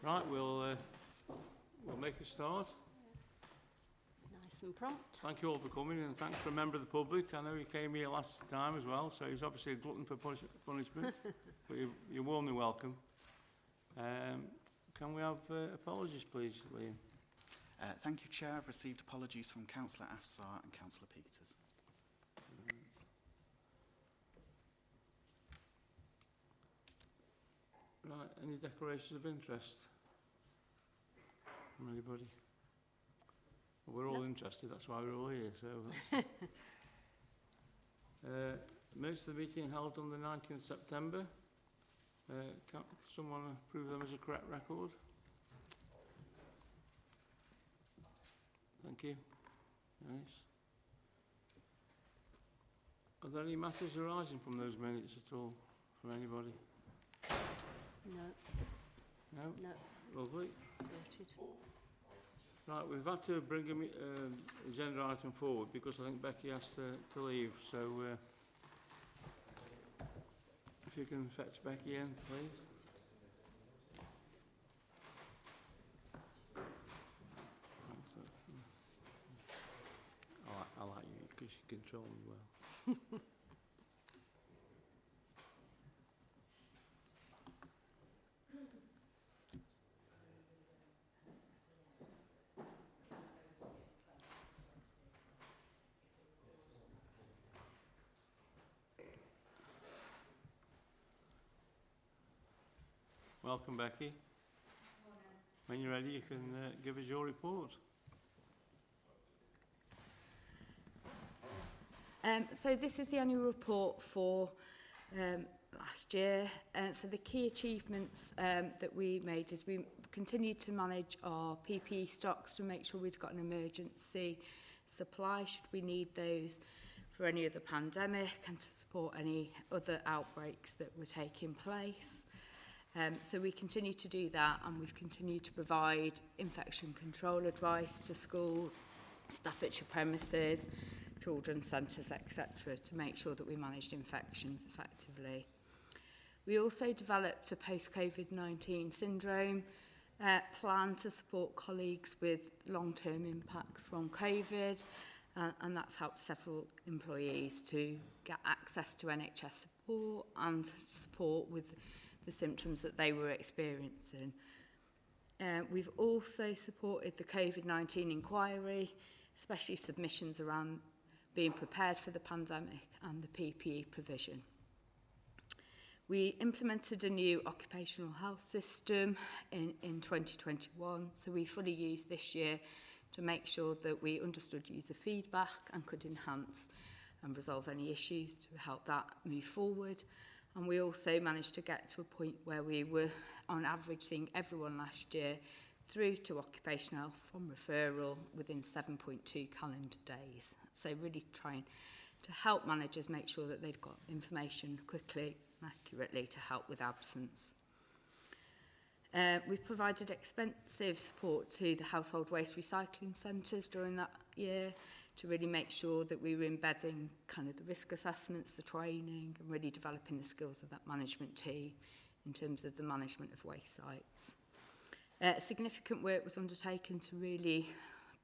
Right, we'll make a start. Nice and prompt. Thank you all for coming, and thanks for a member of the public. I know he came here last time as well, so he's obviously a glutton for punishment, but you're warmly welcome. Can we have apologies, please, Liam? Thank you, Chair. I've received apologies from Councillor Afsar and Councillor Peters. Right, any declarations of interest from anybody? Well, we're all interested, that's why we're all here. So minutes of the meeting held on the 19th of September. Can someone approve them as a correct record? Thank you. Nice. Are there any matters arising from those minutes at all, from anybody? No. No? No. Lovely. Sorted. Right, we've had to bring an agenda item forward because I think Becky has to leave. So if you can fetch Becky in, please. I like you because you control me well. Welcome, Becky. When you're ready, you can give us your report. So this is the annual report for last year. So the key achievements that we made is we continued to manage our PPE stocks to make sure we'd got an emergency supply should we need those for any other pandemic and to support any other outbreaks that were taking place. So we continue to do that, and we've continued to provide infection control advice to school, Staffordshire premises, children's centres, etc., to make sure that we managed infections effectively. We also developed a post-COVID-19 syndrome plan to support colleagues with long-term impacts from COVID, and that's helped several employees to get access to NHS support and support with the symptoms that they were experiencing. We've also supported the COVID-19 inquiry, especially submissions around being prepared for the pandemic and the PPE provision. We implemented a new occupational health system in 2021, so we fully used this year to make sure that we understood user feedback and could enhance and resolve any issues to help that move forward. And we also managed to get to a point where we were on average seeing everyone last year through to occupational health from referral within 7.2 calendar days. So really trying to help managers make sure that they've got information quickly and accurately to help with absence. We've provided expensive support to the household waste recycling centres during that year to really make sure that we were embedding kind of the risk assessments, the training, and really developing the skills of that management team in terms of the management of waste sites. Significant work was undertaken to really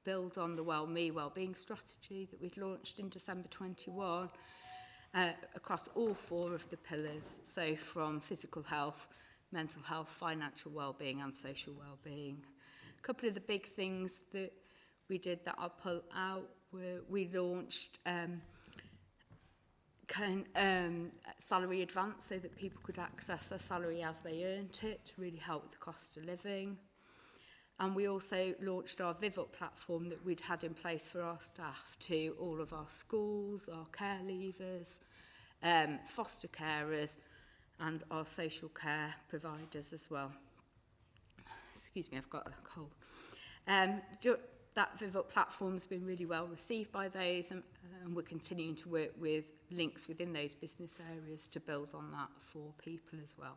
build on the wellbeing strategy that we'd launched in December 21 across all 4 of the pillars, so from physical health, mental health, financial wellbeing and social wellbeing. A couple of the big things that we did that I'll pull out were we launched salary advance so that people could access their salary as they earned it to really help with the cost of living. And we also launched our VivUp platform that we'd had in place for our staff to all of our schools, our care leavers, foster carers and our social care providers as well. Excuse me, I've got a cold. That VivUp platform's been really well received by those, and we're continuing to work with links within those business areas to build on that for people as well.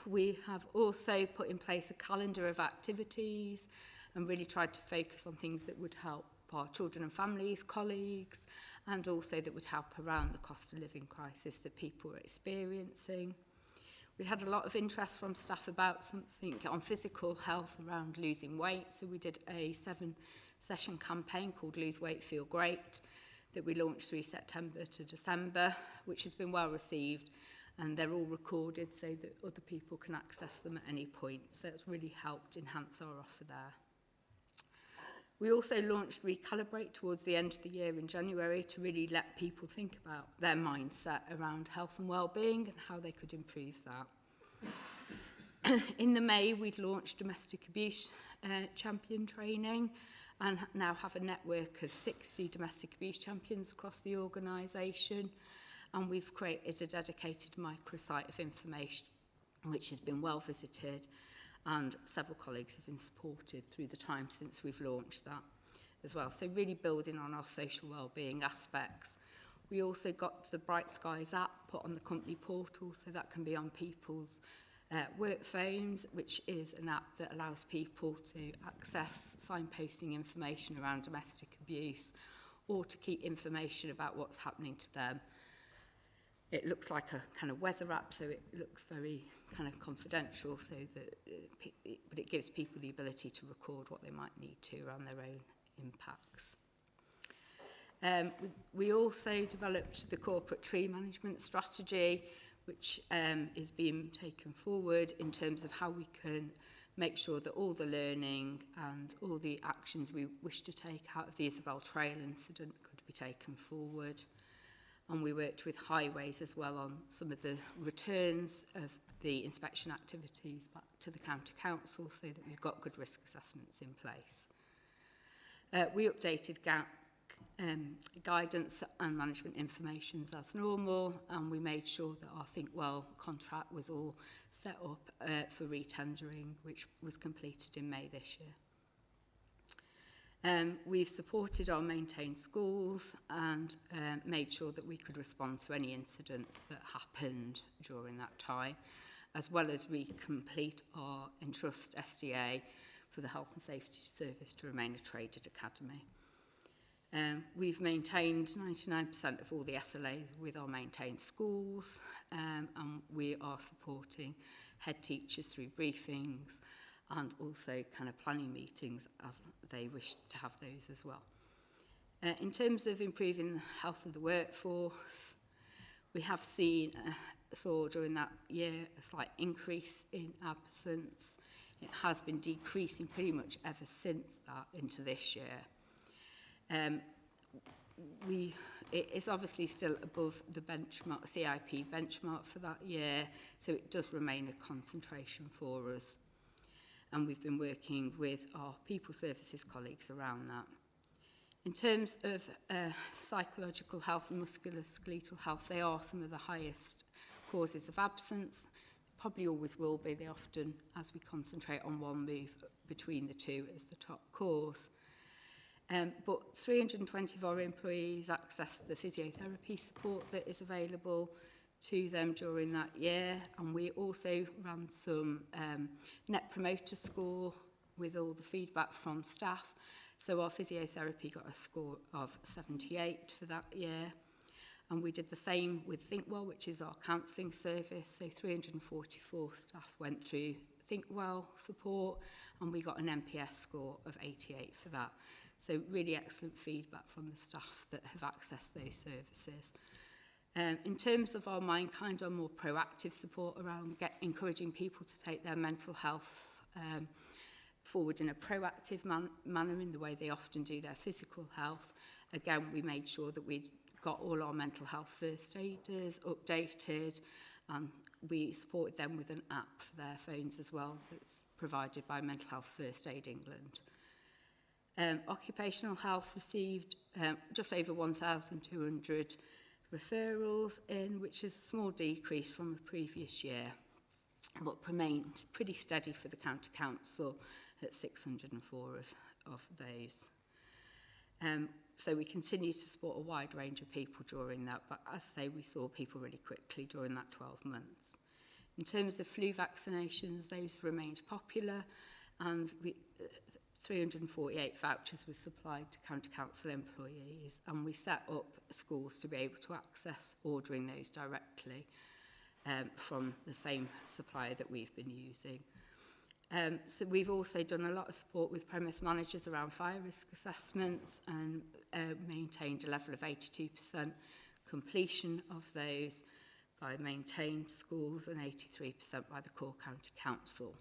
We have also put in place a calendar of activities and really tried to focus on things that would help our children and families, colleagues, and also that would help around the cost of living crisis that people are experiencing. We'd had a lot of interest from staff about something on physical health around losing weight, so we did a 7-session campaign called Lose Weight, Feel Great that we launched through September to December, which has been well received, and they're all recorded so that other people can access them at any point. So it's really helped enhance our offer there. We also launched Recalibrate towards the end of the year in January to really let people think about their mindset around health and well-being and how they could improve that. In the May, we'd launched domestic abuse champion training and now have a network of 60 domestic abuse champions across the organisation. And we've created a dedicated microsite of information which has been well visited, and several colleagues have been supported through the time since we've launched that as well. So really building on our social wellbeing aspects. We also got the Bright Skies app put on the company portal, so that can be on people's work phones, which is an app that allows people to access signposting information around domestic abuse or to keep information about what's happening to them. It looks like a kind of weather app, so it looks very kind of confidential, so that but it gives people the ability to record what they might need to around their own impacts. We also developed the corporate tree management strategy, which is being taken forward in terms of how we can make sure that all the learning and all the actions we wish to take out of the Isabel Trail incident could be taken forward. And we worked with Highways as well on some of the returns of the inspection activities back to the County Council so that we've got good risk assessments in place. We updated guidance and management informations as normal, and we made sure that our Think Well contract was all set up for retendering, which was completed in May this year. We've supported our maintained schools and made sure that we could respond to any incidents that happened during that time, as well as we complete our Entrust SDA for the Health and Safety Service to remain a traded academy. We've maintained 99% of all the SLAs with our maintained schools, and we are supporting head teachers through briefings and also kind of planning meetings as they wish to have those as well. In terms of improving the health of the workforce, we have saw during that year a slight increase in absence. It has been decreasing pretty much ever since that into this year. It is obviously still above the benchmark, CIP benchmark for that year, so it does remain a concentration for us. And we've been working with our people services colleagues around that. In terms of psychological health and musculoskeletal health, they are some of the highest causes of absence. Probably always will be. They often, as we concentrate on one, move between the two as the top cause. But 320 of our employees accessed the physiotherapy support that is available to them during that year, and we also ran some net promoter score with all the feedback from staff. So our physiotherapy got a score of 78 for that year, and we did the same with Think Well, which is our counselling service. So 344 staff went through Think Well support, and we got an NPS score of 88 for that. So really excellent feedback from the staff that have accessed those services. In terms of our Mindkind, our more proactive support around encouraging people to take their mental health forward in a proactive manner in the way they often do their physical health. Again, we made sure that we got all our mental health first aiders updated, and we supported them with an app for their phones as well that's provided by Mental Health First Aid England. Occupational health received just over 1,200 referrals in, which is a small decrease from the previous year, but remains pretty steady for the County Council at 604 of those. So we continue to support a wide range of people during that, but as I say, we saw people really quickly during that 12 months. In terms of flu vaccinations, those remained popular, and 348 vouchers were supplied to County Council employees, and we set up schools to be able to access ordering those directly. from the same supplier that we've been using. So we've also done a lot of support with premise managers around fire risk assessments and maintained a level of 82% completion of those by maintained schools and 83% by the Core County Council.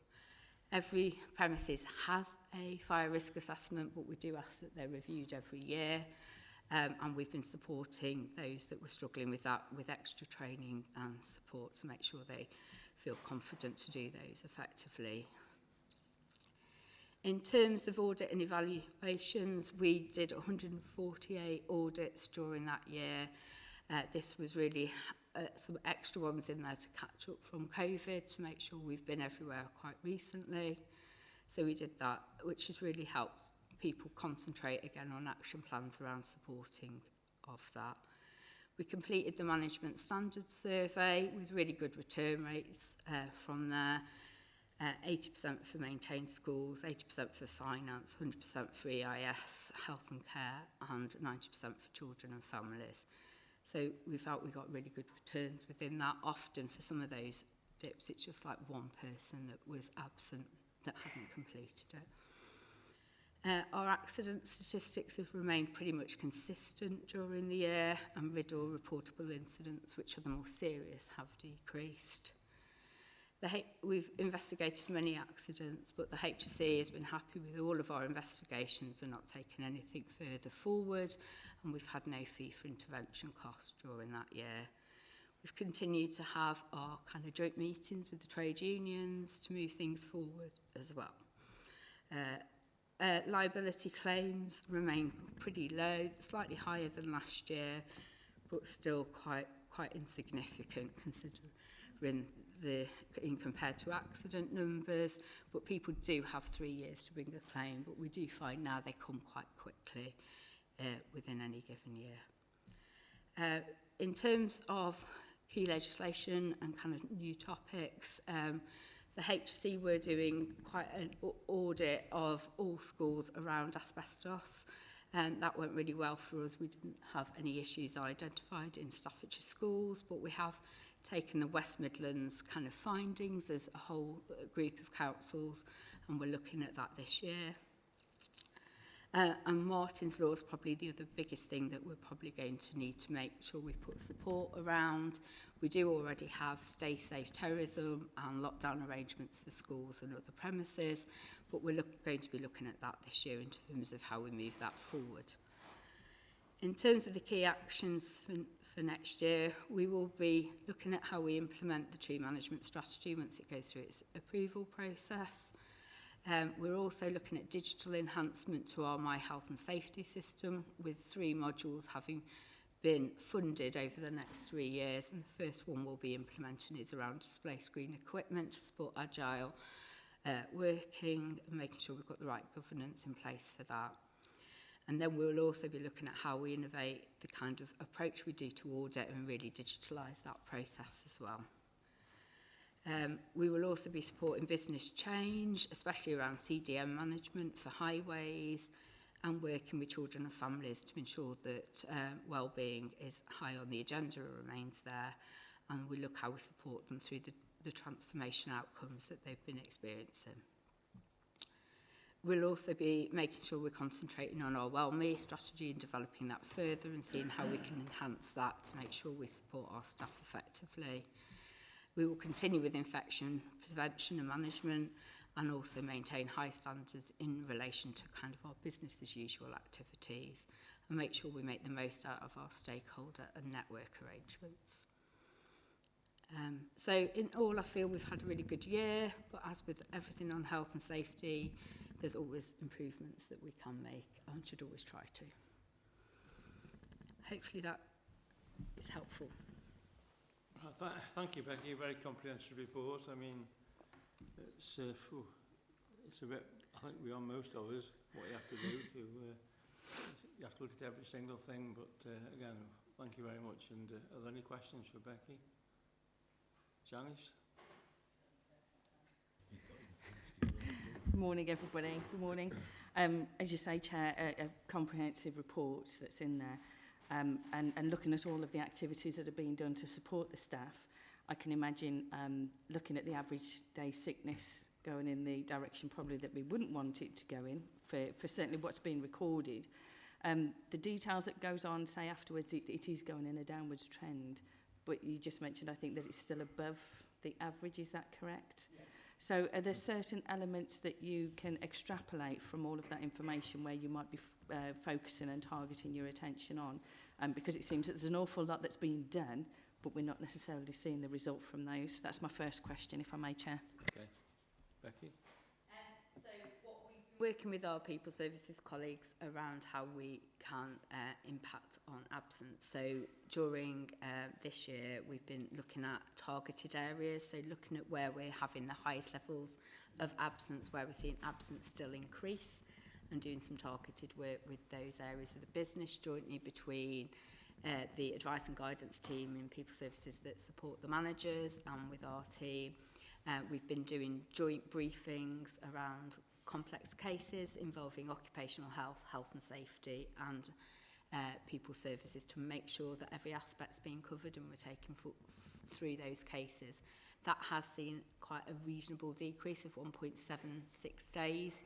Every premises has a fire risk assessment, but we do ask that they're reviewed every year. And we've been supporting those that were struggling with that with extra training and support to make sure they feel confident to do those effectively. In terms of audit and evaluations, we did 148 audits during that year. This was really some extra ones in there to catch up from COVID, to make sure we've been everywhere quite recently. So we did that, which has really helped people concentrate again on action plans around supporting of that. We completed the management standards survey with really good return rates from there. 80% for maintained schools, 80% for finance, 100% for EIS, health and care, and 90% for children and families. So we felt we got really good returns within that. Often for some of those dips, it's just like one person that was absent that hadn't completed it. Our accident statistics have remained pretty much consistent during the year, and RIDDOR reportable incidents, which are the more serious, have decreased. We've investigated many accidents, but the HSE has been happy with all of our investigations and not taken anything further forward, and we've had no fee for intervention costs during that year. We've continued to have our kind of joint meetings with the trade unions to move things forward as well. Liability claims remain pretty low, slightly higher than last year, but still quite insignificant considering in compared to accident numbers. But people do have 3 years to bring a claim, but we do find now they come quite quickly within any given year. In terms of key legislation and kind of new topics, the HSE were doing quite an audit of all schools around asbestos, and that went really well for us. We didn't have any issues identified in Staffordshire schools, but we have taken the West Midlands kind of findings as a whole group of councils, and we're looking at that this year. And Martin's Law is probably the other biggest thing that we're probably going to need to make sure we put support around. We do already have Stay Safe Terrorism and lockdown arrangements for schools and other premises, but we're going to be looking at that this year in terms of how we move that forward. In terms of the key actions for next year, we will be looking at how we implement the tree management strategy once it goes through its approval process. We're also looking at digital enhancement to our My Health and Safety system, with 3 modules having been funded over the next 3 years, and the first one we'll be implementing is around display screen equipment to support agile working and making sure we've got the right governance in place for that. And then we'll also be looking at how we innovate the kind of approach we do to audit and really digitalise that process as well. We will also be supporting business change, especially around CDM management for highways, and working with children and families to ensure that well-being is high on the agenda and remains there, and we look how we support them through the transformation outcomes that they've been experiencing. We'll also be making sure we're concentrating on our well-me strategy and developing that further and seeing how we can enhance that to make sure we support our staff effectively. We will continue with infection prevention and management, and also maintain high standards in relation to kind of our business as usual activities, and make sure we make the most out of our stakeholder and network arrangements. So in all, I feel we've had a really good year, but as with everything on health and safety, there's always improvements that we can make and should always try to. Hopefully that is helpful. Thank you, Becky. Very comprehensive report. I mean, it's a bit, I think beyond most of us, what you have to do to, you have to look at every single thing, but again, thank you very much. And are there any questions for Becky? Janice? Good morning, everybody. Good morning. As you say, Chair, a comprehensive report that's in there, and looking at all of the activities that are being done to support the staff, I can imagine looking at the average day sickness going in the direction probably that we wouldn't want it to go in for certainly what's been recorded. The details that goes on, say afterwards, it is going in a downwards trend, but you just mentioned, I think, that it's still above the average, is that correct? Yeah. So are there certain elements that you can extrapolate from all of that information where you might be focusing and targeting your attention on? Because it seems that there's an awful lot that's being done, but we're not necessarily seeing the result from those. That's my first question, if I may, Chair. Okay. Becky? So what we've been working with our people services colleagues around how we can impact on absence. So during this year, we've been looking at targeted areas, so looking at where we're having the highest levels of absence, where we're seeing absence still increase, and doing some targeted work with those areas of the business jointly between the advice and guidance team in people services that support the managers and with our team. We've been doing joint briefings around complex cases involving occupational health, health and safety and people services to make sure that every aspect's being covered and we're taking through those cases. That has seen quite a reasonable decrease of 1.76 days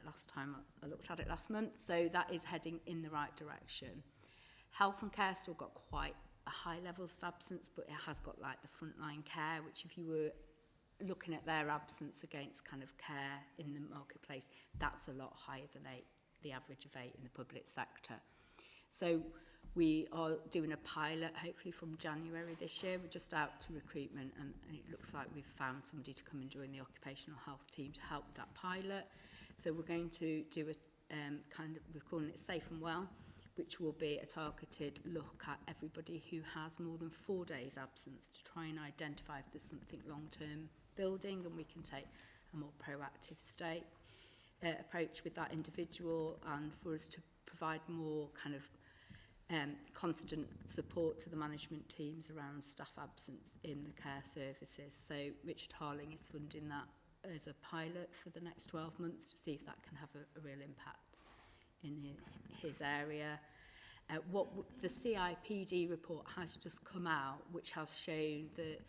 last time I looked at it last month, so that is heading in the right direction. Health and care still got quite a high levels of absence, but it has got like the frontline care, which if you were looking at their absence against kind of care in the marketplace, that's a lot higher than the average of 8 in the public sector. So we are doing a pilot, hopefully from January this year. We're just out to recruitment and it looks like we've found somebody to come and join the occupational health team to help with that pilot. So we're going to do a we're calling it Safe and Well, which will be a targeted look at everybody who has more than 4 days absence to try and identify if there's something long-term building and we can take a more proactive approach with that individual, and for us to provide more kind of constant support to the management teams around staff absence in the care services. So Richard Harling is funding that as a pilot for the next 12 months to see if that can have a real impact in his area. What the CIPD report has just come out, which has shown that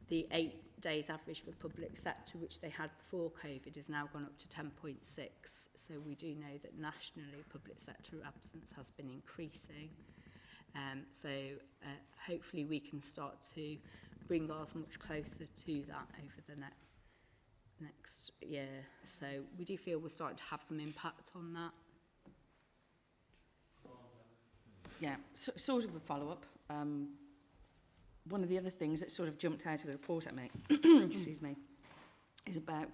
the 8 days average for public sector, which they had before COVID, has now gone up to 10.6. So we do know that nationally public sector absence has been increasing. Hopefully we can start to bring ours much closer to that over the next year. So we do feel we're starting to have some impact on that. Yeah, sort of a follow-up. One of the other things that sort of jumped out of the report at me, excuse me, is about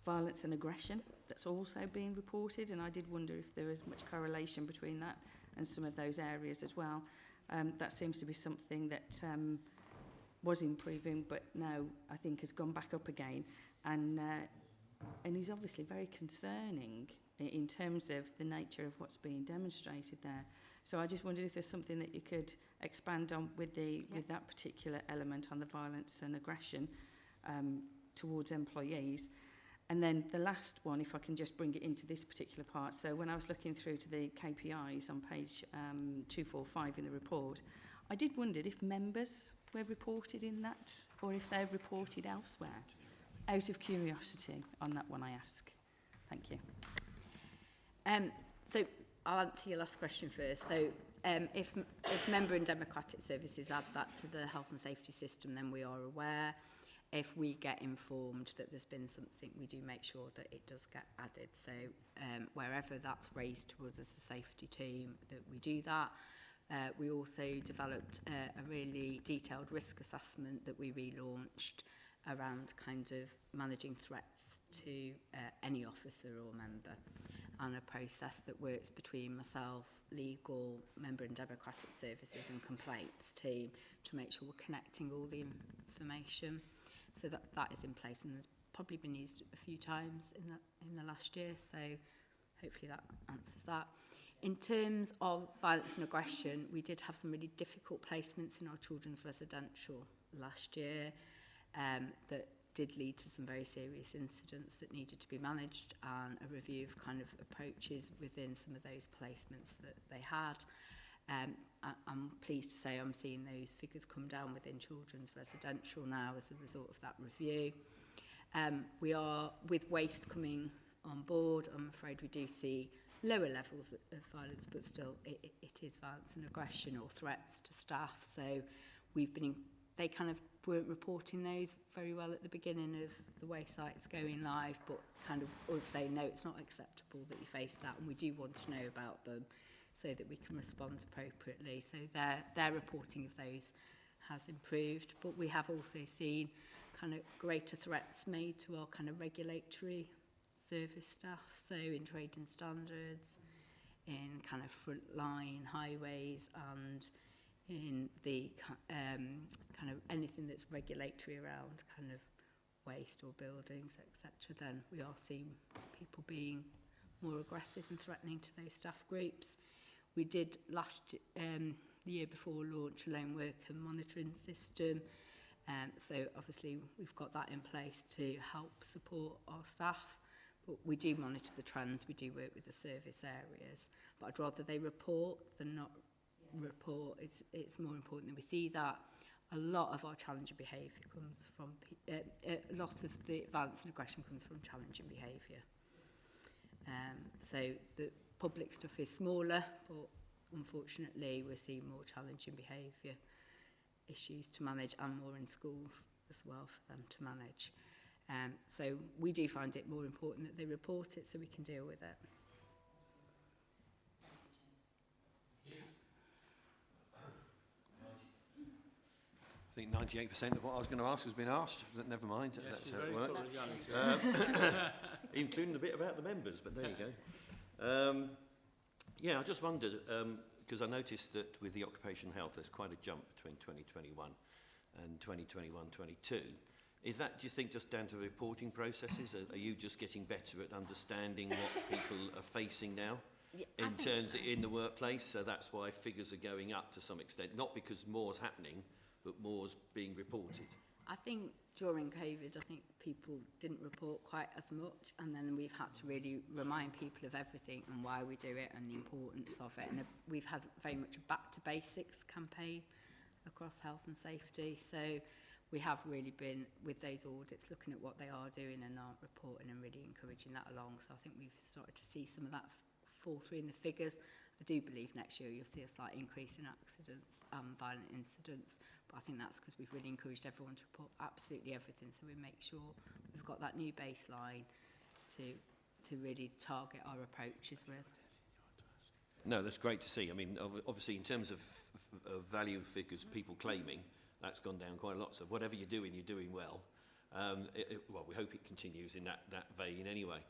violence and aggression that's also being reported, and I did wonder if there is much correlation between that and some of those areas as well. That seems to be something that was improving, but now I think has gone back up again, and is obviously very concerning in terms of the nature of what's being demonstrated there. So I just wondered if there's something that you could expand on with that particular element on the violence and aggression towards employees. And then the last one, if I can just bring it into this particular part. So when I was looking through to the KPIs on page 245 in the report, I did wonder if members were reported in that or if they're reported elsewhere. Out of curiosity on that one, I ask. Thank you. So I'll answer your last question first. So if member and democratic services add that to the health and safety system, then we are aware. If we get informed that there's been something, we do make sure that it does get added. So wherever that's raised to us as a safety team, that we do that. We also developed a really detailed risk assessment that we relaunched around kind of managing threats to any officer or member, and a process that works between myself, legal, member and democratic services and complaints team to make sure we're connecting all the information. So that is in place and has probably been used a few times in the last year, so hopefully that answers that. In terms of violence and aggression, we did have some really difficult placements in our children's residential last year that did lead to some very serious incidents that needed to be managed, and a review of kind of approaches within some of those placements that they had. I'm pleased to say I'm seeing those figures come down within children's residential now as a result of that review. We are, with waste coming on board, I'm afraid we do see lower levels of violence, but still it is violence and aggression or threats to staff. So we've been they kind of weren't reporting those very well at the beginning of the way sites going live, but kind of us saying, no, it's not acceptable that you face that, and we do want to know about them so that we can respond appropriately. So their reporting of those has improved, but we have also seen kind of greater threats made to our kind of regulatory service staff, so in trade and standards, in kind of frontline highways, and in the kind of anything that's regulatory around kind of waste or buildings, etc., then we are seeing people being more aggressive and threatening to those staff groups. We did the year before launch a lone worker monitoring system. So obviously we've got that in place to help support our staff. But we do monitor the trends, we do work with the service areas. But I'd rather they report than not report. It's more important that we see that. A lot of our challenging behaviour comes from, a lot of the violence and aggression comes from challenging behaviour. So the public stuff is smaller, but unfortunately we're seeing more challenging behaviour issues to manage, and more in schools as well for them to manage. So we do find it more important that they report it so we can deal with it. I think 98% of what I was going to ask has been asked, but never mind, Yes, that's you're how it very works. full of Janet. Including the bit about the members, but there you go. Yeah, I just wondered, because I noticed that with the occupational health, there's quite a jump between 2021 and 2021-22. Is that, do you think, just down to the reporting processes? Are you just getting better at understanding what people are facing now in terms of in the workplace? So that's why figures are going up to some extent, not because more's happening, but more's being reported. I think during COVID, I think people didn't report quite as much, and then we've had to really remind people of everything and why we do it and the importance of it. And we've had very much a back to basics campaign across health and safety. So we have really been, with those audits, looking at what they are doing and aren't reporting, and really encouraging that along. So I think we've started to see some of that fall through in the figures. I do believe next year you'll see a slight increase in accidents and violent incidents, but I think that's because we've really encouraged everyone to report absolutely everything, so we make sure we've got that new baseline to really target our approaches with. No, that's great to see. I mean, obviously, in terms of value figures, people claiming, that's gone down quite a lot. So whatever you're doing well. Well, we hope it continues in that vein anyway.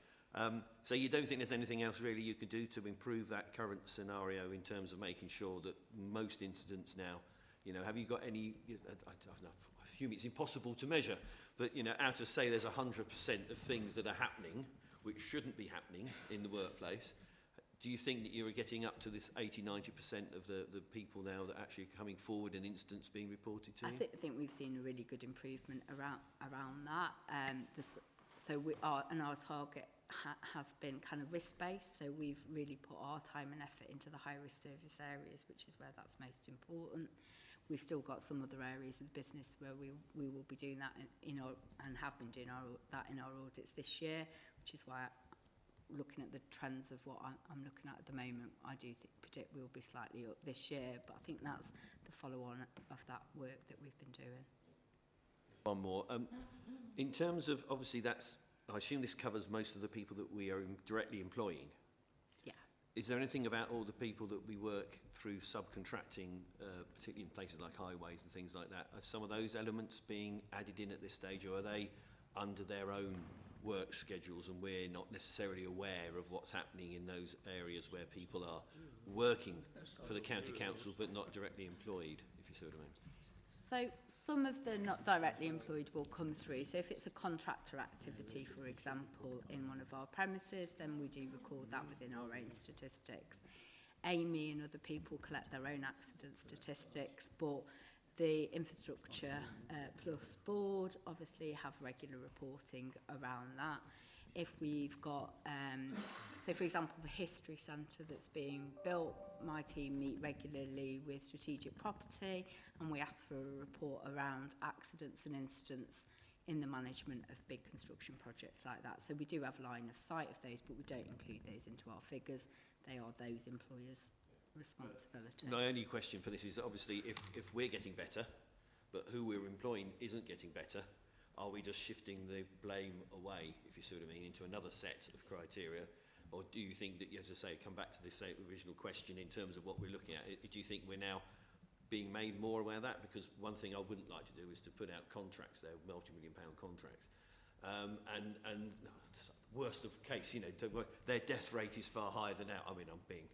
So you don't think there's anything else really you could do to improve that current scenario in terms of making sure that most incidents now, you know, have you got any, I assume it's impossible to measure, but, you know, out of say there's 100% of things that are happening, which shouldn't be happening in the workplace, do you think that you're getting up to this 80-90% of the people now that actually are coming forward and incidents being reported to you? I think we've seen a really good improvement around that. So our target has been kind of risk-based, so we've really put our time and effort into the high-risk service areas, which is where that's most important. We've still got some other areas of the business where we will be doing that and have been doing that in our audits this year, which is why, looking at the trends of what I'm looking at the moment, I do predict we'll be slightly up this year, but I think that's the follow-on of that work that we've been doing. One more. In terms of, obviously that's, I assume this covers most of the people that we are directly employing. Yeah. Is there anything about all the people that we work through subcontracting, particularly in places like highways and things like that? Are some of those elements being added in at this stage, or are they under their own work schedules and we're not necessarily aware of what's happening in those areas where people are working for the county council but not directly employed, if you see what I mean? So some of the not directly employed will come through. So if it's a contractor activity, for example, in one of our premises, then we do record that within our own statistics. Amy and other people collect their own accident statistics, but the Infrastructure Plus board obviously have regular reporting around that. if we've got, so for example, the history centre that's being built, my team meet regularly with strategic property, and we ask for a report around accidents and incidents in the management of big construction projects like that. So we do have line of sight of those, but we don't include those into our figures. They are those employers' responsibility. My only question for this is obviously if we're getting better, but who we're employing isn't getting better, are we just shifting the blame away, if you see what I mean, into another set of criteria? Or do you think that, as I say, come back to this original question in terms of what we're looking at, do you think we're now being made more aware of that? Because one thing I wouldn't like to do is to put out contracts there, multi-million-pound contracts. And worst of case, you know, their death rate is far higher than our, I mean, I'm being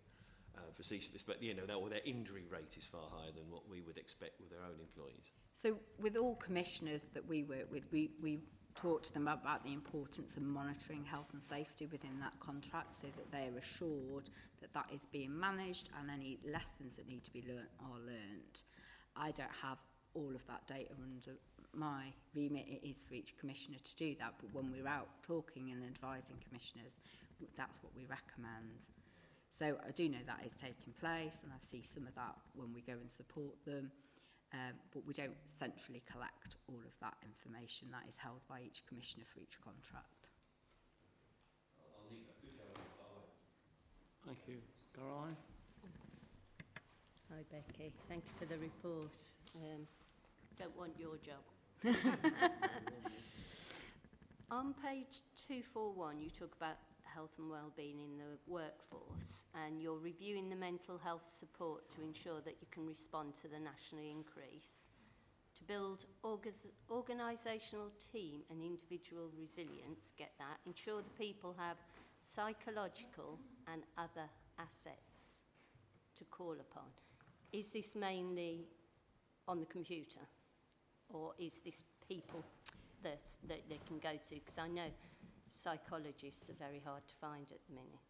facetious, but, you know, or their injury rate is far higher than what we would expect with their own employees. So with all commissioners that we work with, we talk to them about the importance of monitoring health and safety within that contract so that they are assured that that is being managed and any lessons that need to be learnt are learnt. I don't have all of that data under my remit. It is for each commissioner to do that, but when we're out talking and advising commissioners, that's what we recommend. So I do know that is taking place, and I see some of that when we go and support them. But we don't centrally collect all of that information. That is held by each commissioner for each contract. I'll leave that. Good going. Thank you. Caroline? Hi Becky, thank you for the report. Don't want your job. On page 241 you talk about health and wellbeing in the workforce, and you're reviewing the mental health support to ensure that you can respond to the national increase. To build organisational team and individual resilience, get that, ensure the people have psychological and other assets to call upon. Is this mainly on the computer, or is this people that they can go to? Because I know psychologists are very hard to find at the minute.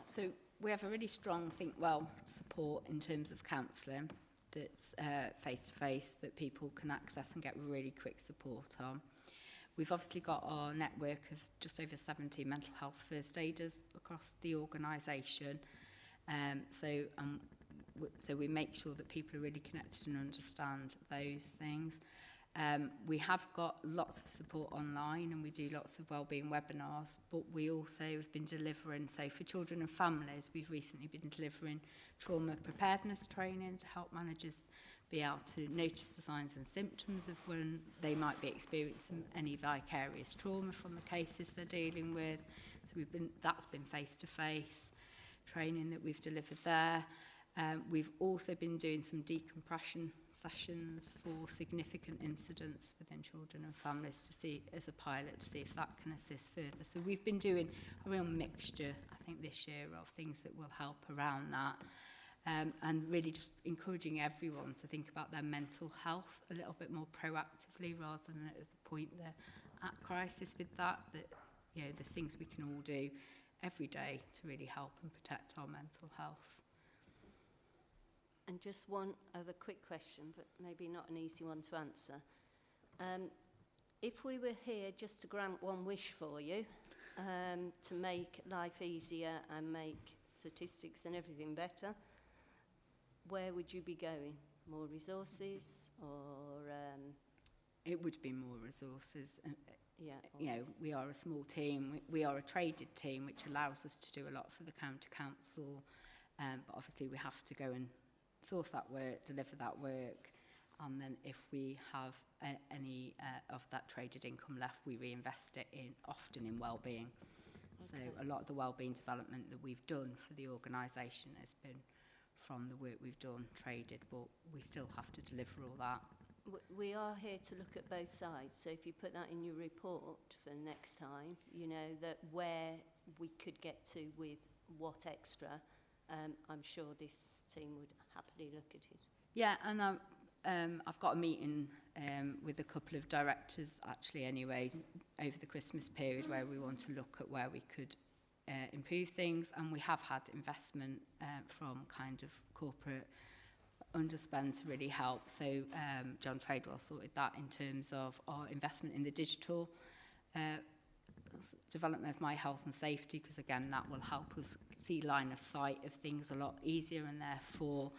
So we have a really strong think well support in terms of counselling that's face-to-face that people can access and get really quick support on. We've obviously got our network of just over 70 mental health first aiders across the organisation. So we make sure that people are really connected and understand those things. We have got lots of support online, and we do lots of wellbeing webinars, but we also have been delivering, so for children and families, we've recently been delivering trauma preparedness training to help managers be able to notice the signs and symptoms of when they might be experiencing any vicarious trauma from the cases they're dealing with. So that's been face-to-face training that we've delivered there. We've also been doing some decompression sessions for significant incidents within children and families to see, as a pilot, to see if that can assist further. So we've been doing a real mixture, I think, this year of things that will help around that. And really just encouraging everyone to think about their mental health a little bit more proactively rather than at the point they're at crisis with that, you know, there's things we can all do every day to really help and protect our mental health. And just one other quick question, but maybe not an easy one to answer. If we were here just to grant one wish for you, to make life easier and make statistics and everything better, where would you be going? More resources, or it would be more resources. yeah, You know, we are a small team. We are a traded team, which allows us to do a lot for the county council. But obviously we have to go and source that work, deliver that work, and then if we have any of that traded income left, we reinvest it often in wellbeing. Okay. So a lot of the wellbeing development that we've done for the organisation has been from the work we've done traded, but we still have to deliver all that. We are here to look at both sides, so if you put that in your report for next time, you know, that where we could get to with what extra, I'm sure this team would happily look at it. Yeah, and I've got a meeting with a couple of directors actually anyway over the Christmas period where we want to look at where we could improve things, and we have had investment from kind of corporate underspend to really help. So John Tradewell sorted that in terms of our investment in the digital development of my health and safety, because again, that will help us see line of sight of things a lot easier and therefore,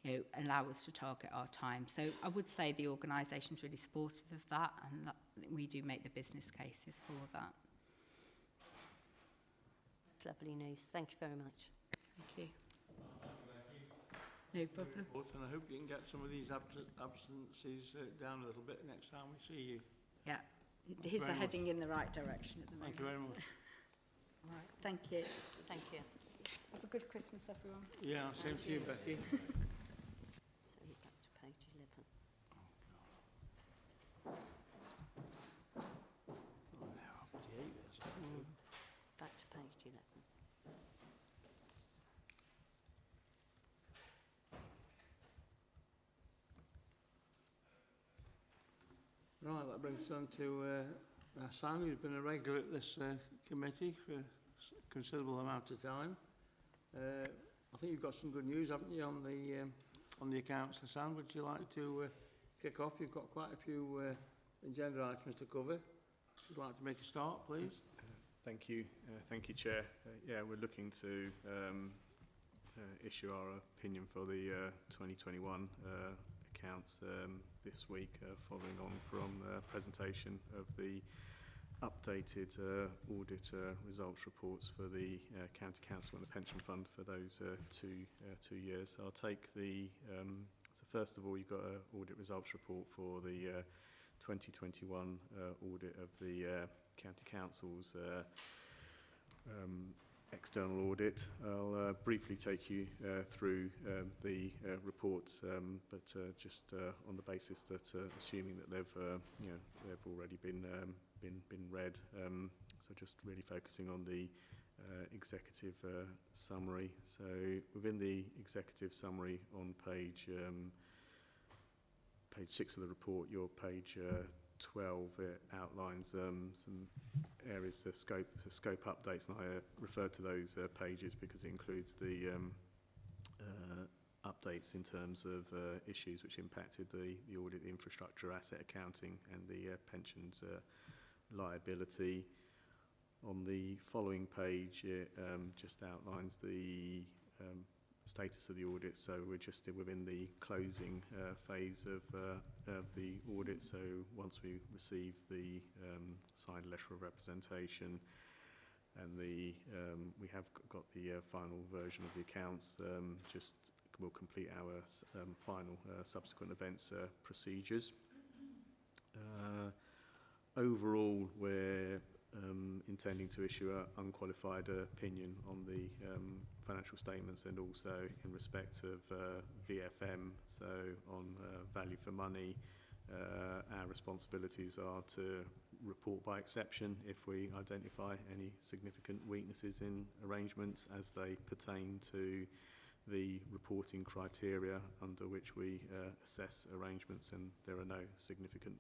you know, allow us to target our time. So I would say the organisation is really supportive of that, and that we do make the business cases for that. That's lovely news. Thank you very much. Thank you. No problem. And I hope you can get some of these absences down a little bit next time we see you. Yeah, Thank you he's very heading in the right direction at the moment. Thank you very much. All right, thank you. Thank you. Have a good Christmas, everyone. Yeah, same to you, Becky. So we're back to page 11. Oh, how up to date this. Back to page 11. Right, that brings us on to Sam, who's been a regular at this committee for a considerable amount of time. I think you've got some good news, haven't you, on the accounts. So Sam, would you like to kick off? You've got quite a few agenda items to cover. Would you like to make a start, please? Thank you, Chair. Yeah, we're looking to issue our opinion for the 2021 accounts this week, following on from presentation of the updated audit results reports for the County Council and the Pension Fund for those two years. So I'll take so first of all, you've got an audit results report for the 2021 audit of the County Council's external audit. I'll briefly take you through the reports, but just on the basis that assuming that they've already been read. So just really focusing on the executive summary. So within the executive summary on page 6 of the report, your page 12, it outlines some areas of scope updates, and I refer to those pages because it includes the updates in terms of issues which impacted the audit, the infrastructure, asset accounting, and the pensions liability. On the following page, it just outlines the status of the audit. So we're just within the closing phase of the audit. So once we receive the signed letter of representation and we have got the final version of the accounts, just we'll complete our final subsequent events procedures. Overall, we're intending to issue an unqualified opinion on the financial statements and also in respect of VFM, so on value for money. Our responsibilities are to report by exception if we identify any significant weaknesses in arrangements as they pertain to the reporting criteria under which we assess arrangements, and there are no significant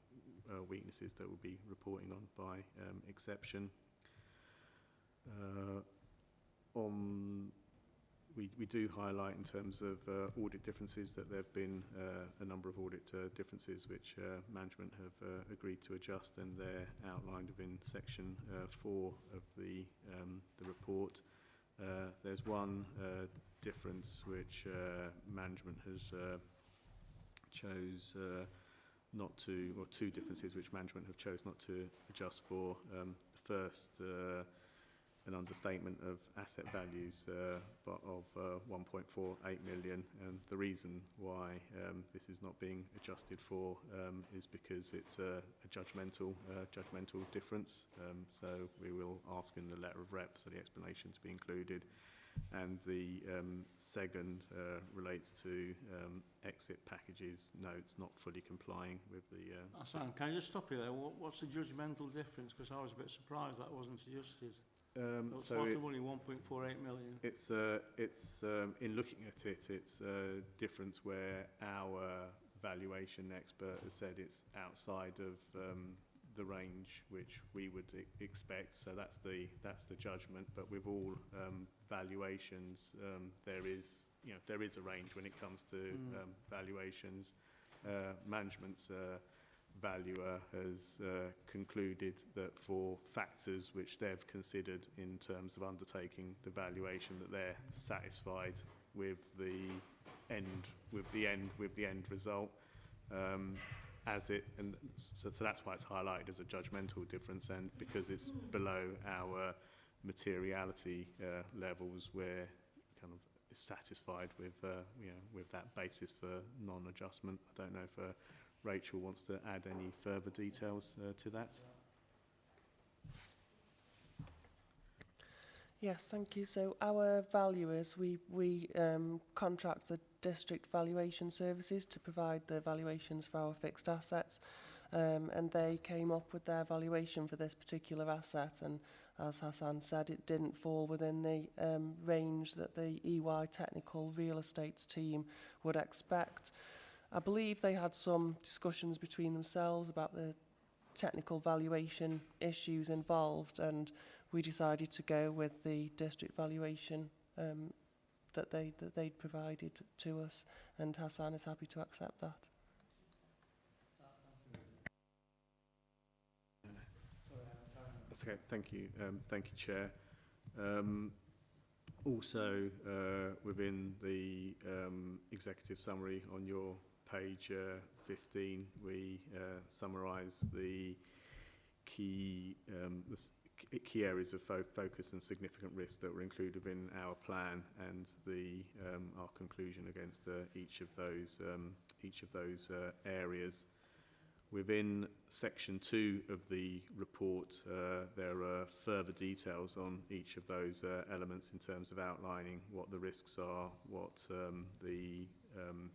weaknesses that we'll be reporting on by exception. We do highlight in terms of audit differences that there have been a number of audit differences which management have agreed to adjust, and they're outlined within section 4 of the report. There's one difference which management has chose not to, or two differences which management have chose not to adjust for. The first, an understatement of asset values but of 1.48 million, and the reason why this is not being adjusted for is because it's a judgmental difference. So we will ask in the letter of rep for the explanation to be included. And the second relates to exit packages notes not fully complying with the... Sam, can I just stop you there? What's the judgmental difference? Because I was a bit surprised that wasn't adjusted. So only 1.48 million. It's in looking at it, it's a difference where our valuation expert has said it's outside of the range which we would expect. So that's the judgment. But with all valuations, there is a range when it comes to valuations. Management's valuer has concluded that for factors which they've considered in terms of undertaking the valuation, that they're satisfied with the end result. So that's why it's highlighted as a judgmental difference, and because it's below our materiality levels, we're kind of satisfied with with that basis for non-adjustment. I don't know if Rachel wants to add any further details to that. Yes, thank you. So our valuers, we contract the district valuation services to provide the valuations for our fixed assets, and they came up with their valuation for this particular asset, and as Hassan said, it didn't fall within the range that the EY Technical Real Estates team would expect. I believe they had some discussions between themselves about the technical valuation issues involved, and we decided to go with the district valuation that they'd provided to us, and Hassan is happy to accept that. That's okay. Thank you, Chair. Also, within the executive summary on your page 15, we summarise the key areas of focus and significant risks that were included in our plan, and our conclusion against each of those areas. Within section 2 of the report, there are further details on each of those elements in terms of outlining what the risks are, what the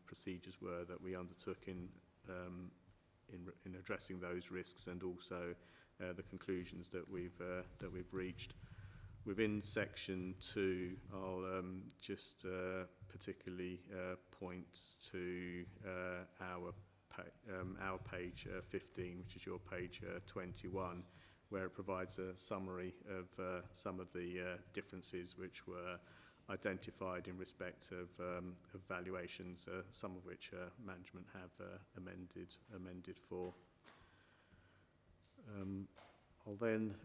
procedures were that we undertook in addressing those risks, and also the conclusions that we've reached. Within section 2, I'll just particularly point to our page 15, which is your page 21, where it provides a summary of some of the differences which were identified in respect of valuations, some of which management have amended for. I'll then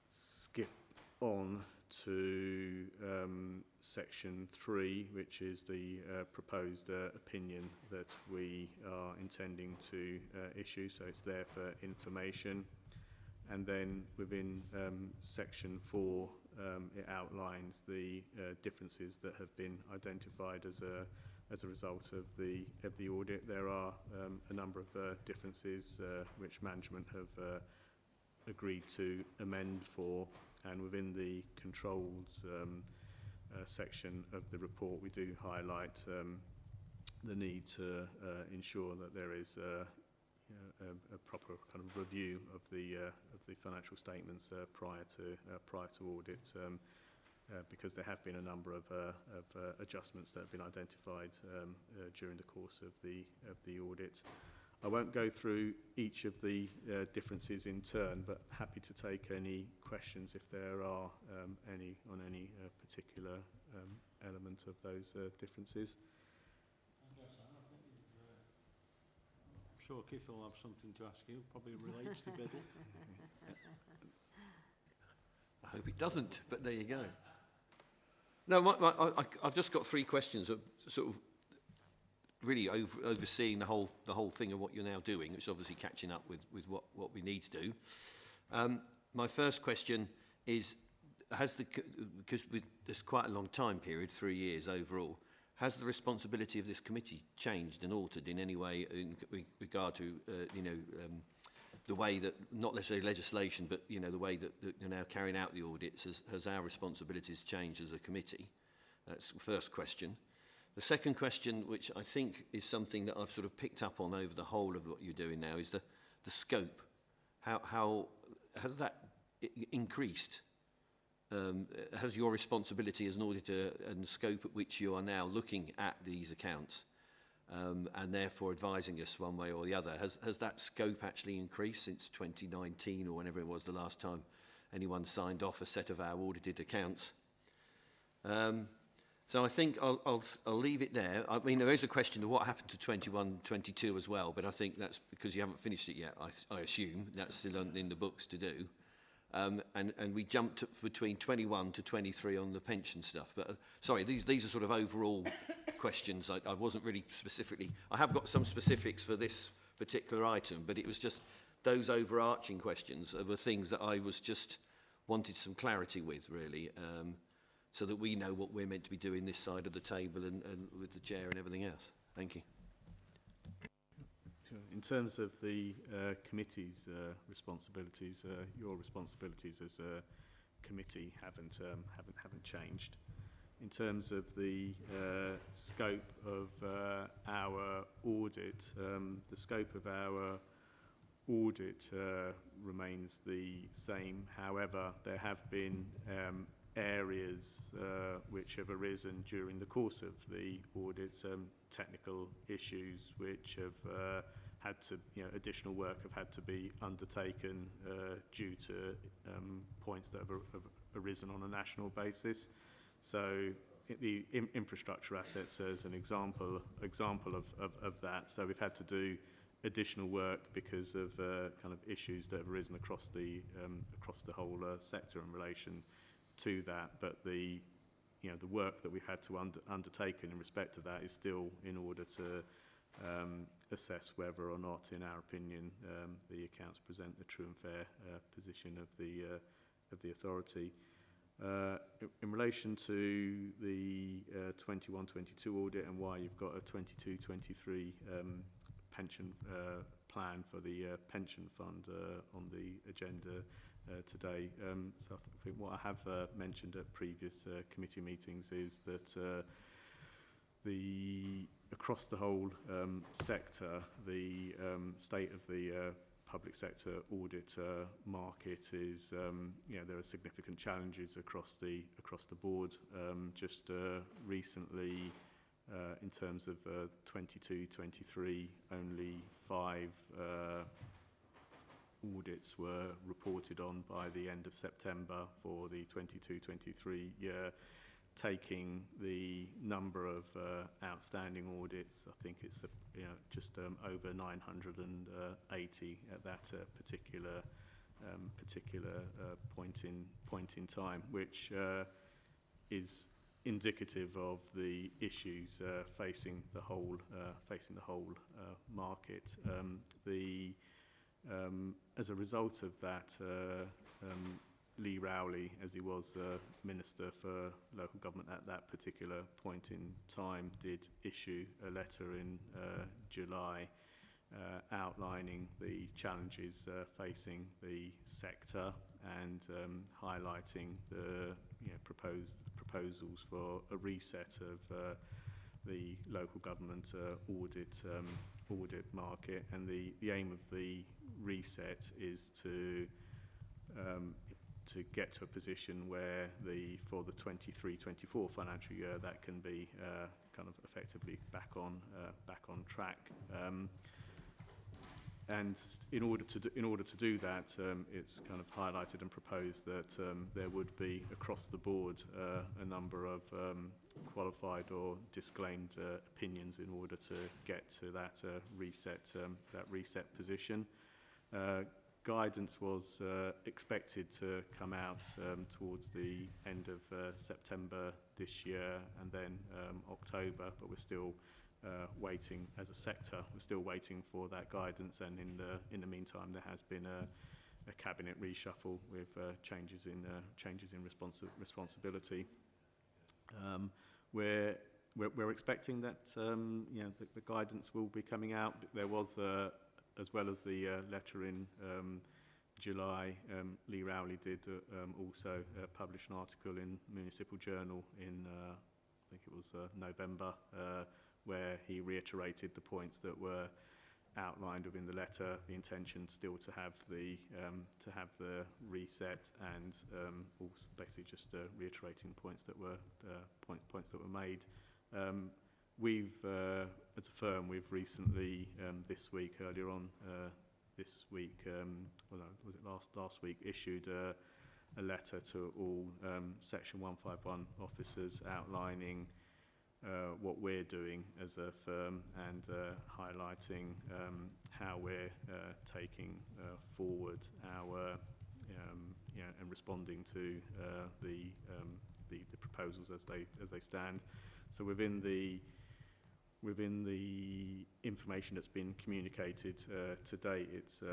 skip on to section 3, which is the proposed opinion that we are intending to issue, so it's there for information. And then within section 4, it outlines the differences that have been identified as a result of the audit. There are a number of differences which management have agreed to amend for, and within the controls section of the report, we do highlight the need to ensure that there is a proper kind of review of the financial statements prior to audit, because there have been a number of adjustments that have been identified during the course of the audit. I won't go through each of the differences in turn, but happy to take any questions if there are any on any particular element of those differences. I'm sure Keith will have something to ask you, probably relates to Biddle. I hope it doesn't, but there you go. No, I've just got 3 questions of sort of really overseeing the whole thing of what you're now doing, which is obviously catching up with what we need to do. My first question is, because there's quite a long time period, 3 years overall, has the responsibility of this committee changed and altered in any way in regard to the way that, not necessarily legislation, but the way that you're now carrying out the audits? Has our responsibilities changed as a committee? That's the first question. The second question, which I think is something that I've sort of picked up on over the whole of what you're doing now, is the scope. How has that increased? Has your responsibility as an auditor and the scope at which you are now looking at these accounts and therefore advising us one way or the other, has that scope actually increased since 2019 or whenever it was the last time anyone signed off a set of our audited accounts? So I think I'll leave it there. I mean, there is a question of what happened to 21, 22 as well, but I think that's because you haven't finished it yet, I assume. That's still in the books to do. And we jumped up between 21 to 23 on the pension stuff. But sorry, these are sort of overall questions. I wasn't really specifically... I have got some specifics for this particular item, but it was just those overarching questions are the things that I was just wanted some clarity with, really, so that we know what we're meant to be doing this side of the table and with the chair and everything else. Thank you. In terms of the committee's responsibilities, your responsibilities as a committee haven't changed. In terms of the scope of our audit, the scope of our audit remains the same. However, there have been areas which have arisen during the course of the audit, technical issues which have had to, additional work have had to be undertaken due to points that have arisen on a national basis. So the infrastructure assets as an example of that. So we've had to do additional work because of kind of issues that have arisen across the whole sector in relation to that. But the work that we've had to undertake in respect to that is still in order to assess whether or not, in our opinion, the accounts present the true and fair position of the authority. In relation to the 21-22 audit and why you've got a 22-23 pension plan for the pension fund on the agenda today. So I think what I have mentioned at previous committee meetings is that across the whole sector, the state of the public sector audit market is, there are significant challenges across the board. Just recently, in terms of 22-23, only 5 audits were reported on by the end of September for the 22-23 year, taking the number of outstanding audits. I think it's just over 980 at that particular point in time, which is indicative of the issues facing the whole market. As a result of that, Lee Rowley, as he was Minister for Local Government at that particular point in time, did issue a letter in July outlining the challenges facing the sector and highlighting the proposals for a reset of the local government audit market. And the aim of the reset is to get to a position where for the 23-24 financial year that can be kind of effectively back on track. And in order to do that, it's kind of highlighted and proposed that there would be across the board a number of qualified or disclaimed opinions in order to get to that reset position. Guidance was expected to come out towards the end of September this year and then October, but we're still waiting as a sector. We're still waiting for that guidance, and in the meantime, there has been a cabinet reshuffle with changes in responsibility. We're expecting that the guidance will be coming out. There was as well as the letter in July, Lee Rowley did also publish an article in Municipal Journal in I think it was November, where he reiterated the points that were outlined within the letter. The intention still to have the reset, and also basically just reiterating points that were made. We've, as a firm, we've recently earlier on this week, was it last week, issued a letter to all Section 151 officers outlining what we're doing as a firm and highlighting how we're taking forward our and responding to the proposals as they stand. So within the information that's been communicated to date, it's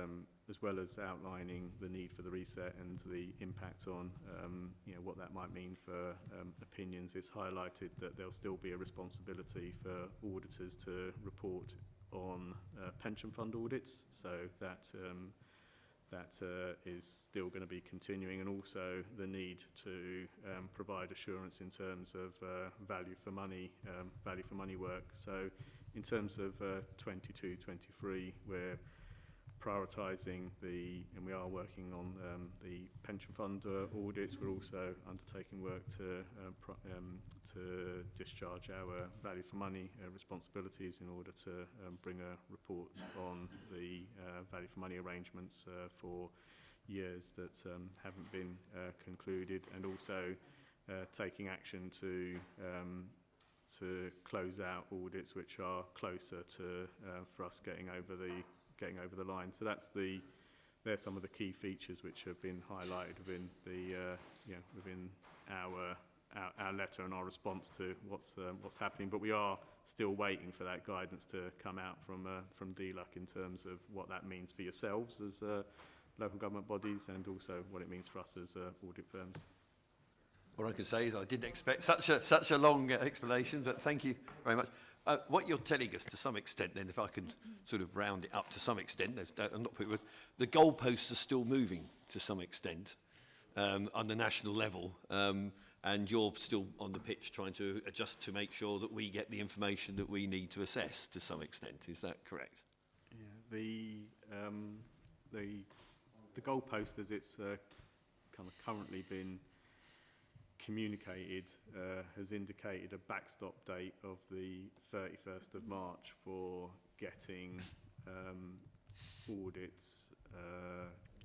as well as outlining the need for the reset and the impact on what that might mean for opinions, it's highlighted that there'll still be a responsibility for auditors to report on pension fund audits, so that is still going to be continuing, and also the need to provide assurance in terms of value for money work. So in terms of 22-23, we're prioritising and we are working on the pension fund audits. We're also undertaking work to discharge our value for money responsibilities in order to bring a report on the value for money arrangements for years that haven't been concluded, and also taking action to close out audits which are closer to for us getting over the line. So they're some of the key features which have been highlighted within the within our letter and our response to what's happening. But we are still waiting for that guidance to come out from DLUC in terms of what that means for yourselves as local government bodies, and also what it means for us as audit firms. What I can say is I didn't expect such a long explanation, but thank you very much. What you're telling us to some extent then, if I can sort of round it up to some extent, I'm not putting it, the goalposts are still moving to some extent on the national level, and you're still on the pitch trying to adjust to make sure that we get the information that we need to assess to some extent. Is that correct? Yeah, the goalpost as it's kind of currently been communicated has indicated a backstop date of the 31st of March for getting audits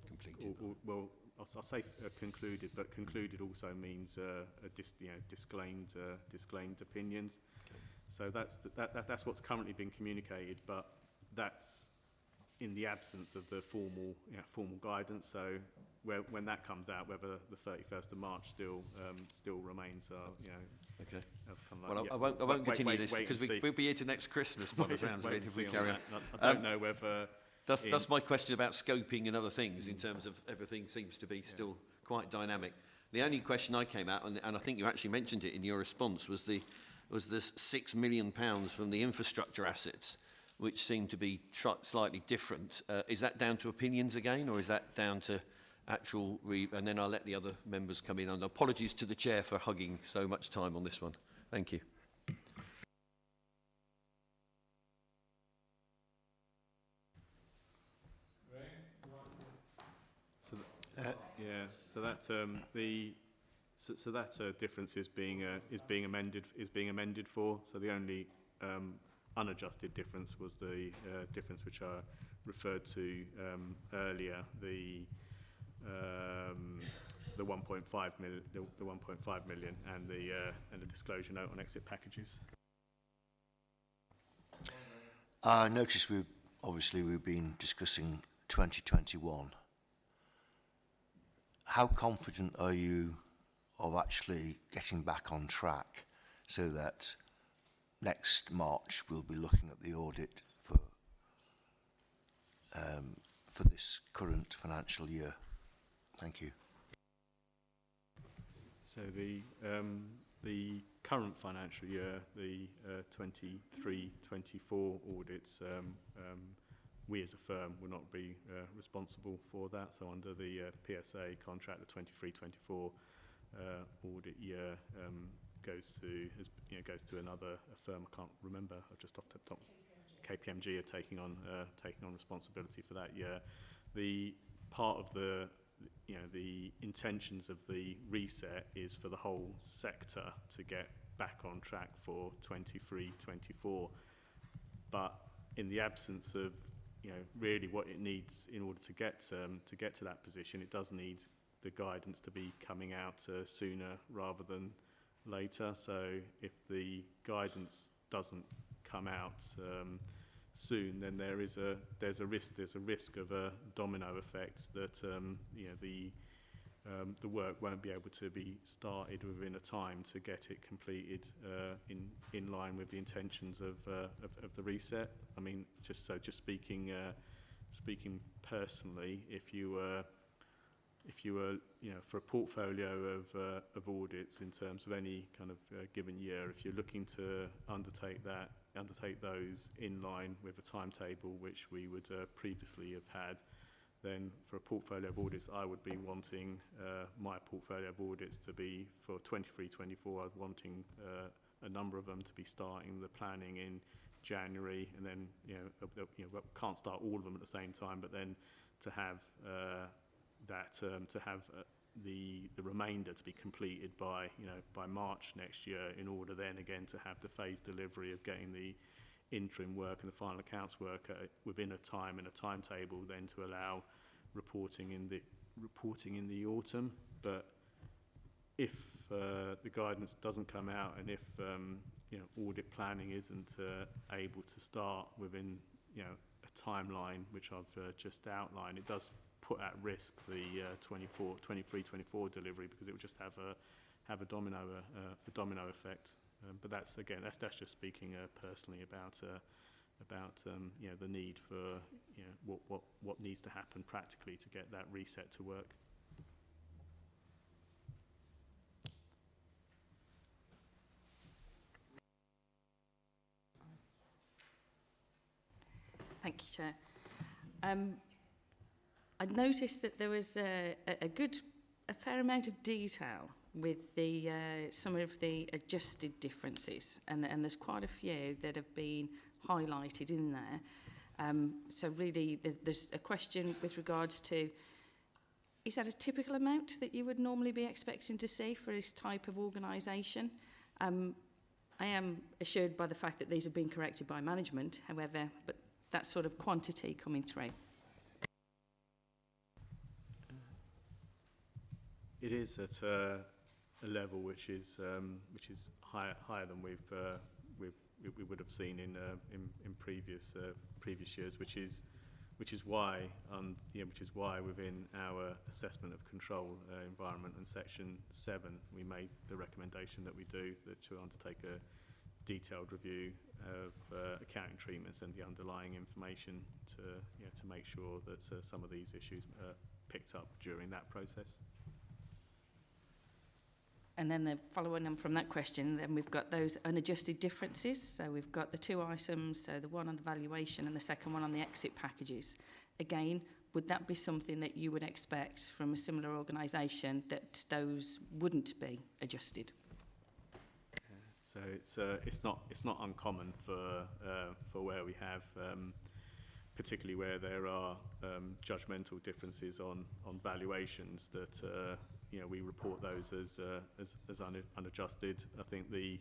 Completed. well, I'll say concluded, but concluded also means disclaimed opinions. Okay. So that's what's currently been communicated, but that's in the absence of the formal guidance. So when that comes out, whether the 31st of March still remains, okay. Kind of Well, I won't continue this because we'll be here to next Christmas by the sounds of it if we carry on. I don't know whether. That's my question about scoping and other things in terms of everything seems to be still quite dynamic. The only question I came out, and I think you actually mentioned it in your response, was the £6 million from the infrastructure assets, which seem to be slightly different. Is that down to opinions again, or is that down to actual and then I'll let the other members come in. And apologies to the chair for hugging so much time on this one. Thank you. So that difference is being amended for. So the only unadjusted difference was the difference which I referred to earlier, the 1.5 million and the disclosure note on exit packages. I noticed we've been discussing 2021. How confident are you of actually getting back on track so that next March we'll be looking at the audit for this current financial year? Thank you. So the current financial year, the 23-24 audits, we as a firm will not be responsible for that. So under the PSA contract, the 23-24 audit year goes to another firm. I can't remember. I've just off the top. KPMG are taking on responsibility for that year. The part of the intentions of the reset is for the whole sector to get back on track for 23-24, but in the absence of really what it needs in order to get to that position, it does need the guidance to be coming out sooner rather than later. So if the guidance doesn't come out soon, then there's a risk of a domino effect that the work won't be able to be started within a time to get it completed in line with the intentions of the reset. I mean, just speaking personally, if you were for a portfolio of audits in terms of any kind of given year, if you're looking to undertake those in line with a timetable which we would previously have had, then for a portfolio of audits, I would be wanting my portfolio of audits to be for 23-24. I'd wanting a number of them to be starting the planning in January, and then can't start all of them at the same time, but then to have the remainder to be completed by March next year, in order then again to have the phased delivery of getting the interim work and the final accounts work within a time and a timetable, then to allow reporting in the autumn. But if the guidance doesn't come out, and if audit planning isn't able to start within a timeline which I've just outlined, it does put at risk the 23-24 delivery, because it would just have a domino effect. But that's just speaking personally about the need for what needs to happen practically to get that reset to work. Thank you, Chair. I noticed that there was a fair amount of detail with the some of the adjusted differences, and there's quite a few that have been highlighted in there. So really, there's a question with regards to, is that a typical amount that you would normally be expecting to see for this type of organisation? I am assured by the fact that these have been corrected by management, however, but that sort of quantity coming through. It is at a level which is higher than we would have seen in previous years, which is why within our assessment of control environment and section 7 we made the recommendation that we do, that to undertake a detailed review of accounting treatments and the underlying information to make sure that some of these issues are picked up during that process. And then following on from that question, then we've got those unadjusted differences. So we've got the two items, so the one on the valuation and the second one on the exit packages. Again, would that be something that you would expect from a similar organisation, that those wouldn't be adjusted? So it's not uncommon for where we have, particularly where there are judgmental differences on valuations, that we report those as unadjusted. I think the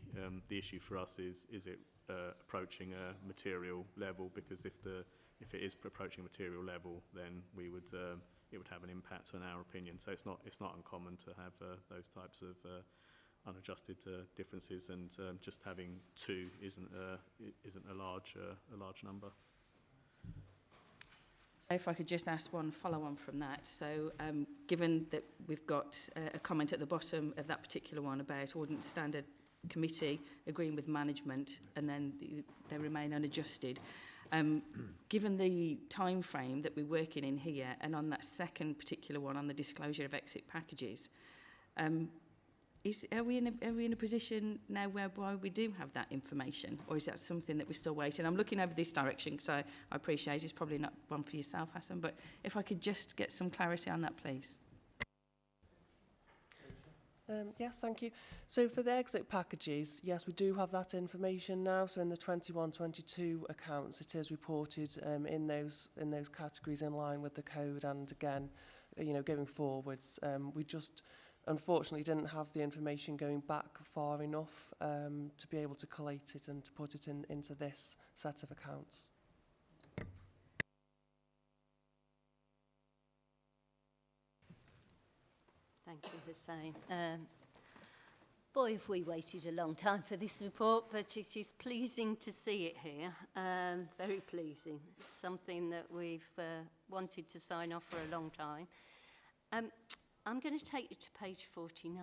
issue for us is it approaching a material level, because if it is approaching a material level, then it would have an impact on our opinion. So it's not uncommon to have those types of unadjusted differences, and just having two isn't a large number. If I could just ask one follow-on from that. So given that we've got a comment at the bottom of that particular one about Ordnance Standard Committee agreeing with management, and then they remain unadjusted, given the time frame that we're working in here, and on that second particular one on the disclosure of exit packages, are we in a position now whereby we do have that information, or is that something that we're still waiting? I'm looking over this direction, because I appreciate it's probably not one for yourself, Hassan, but if I could just get some clarity on that, please. Yes, thank you. So for the exit packages, yes, we do have that information now. So in the 21-22 accounts, it is reported in those categories in line with the code. And again, going forwards, we just unfortunately didn't have the information going back far enough to be able to collate it and to put it into this set of accounts. Thank you, Hussein. Boy, have we waited a long time for this report, but it is pleasing to see it here. Very pleasing. It's something that we've wanted to sign off for a long time. I'm going to take you to page 49,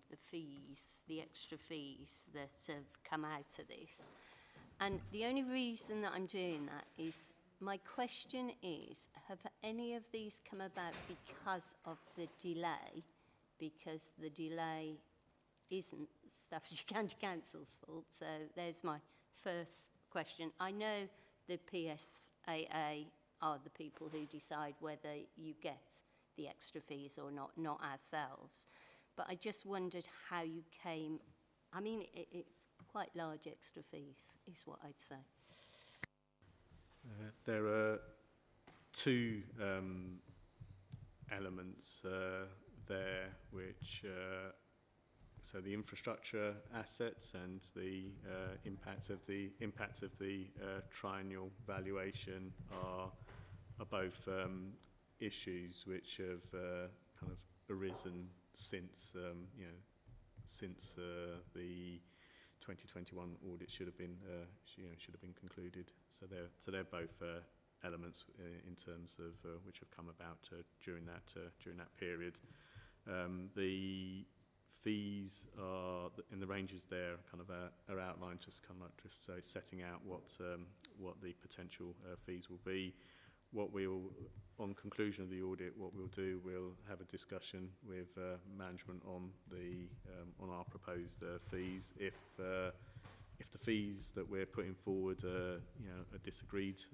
the fees, the extra fees that have come out of this. And the only reason that I'm doing that is, my question is, have any of these come about because of the delay? Because the delay isn't Staffordshire County Council's fault. So there's my first question. I know the PSAA are the people who decide whether you get the extra fees or not ourselves. But I just wondered how you came. I mean, it's quite large extra fees, is what I'd say. There are two elements there, which so the infrastructure assets and the impact of the triennial valuation are both issues which have kind of arisen since since the 2021 audit should have been concluded. So they're both elements in terms of which have come about during that period. The fees are in the ranges there, kind of are outlined, just kind of just setting out what the potential fees will be. What we'll, on conclusion of the audit, what we'll do, we'll have a discussion with management on the on our proposed fees. If the fees that we're putting forward are disagreed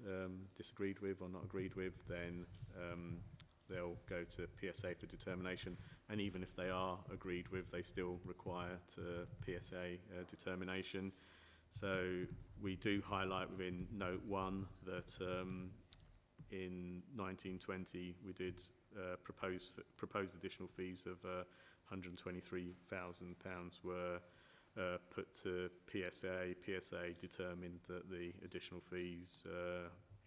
with or not agreed with, then they'll go to PSA for determination. And even if they are agreed with, they still require PSA determination. So we do highlight within note 1 that in 1920 we did propose additional fees of £123,000 were put to PSA. PSA determined that the additional fees,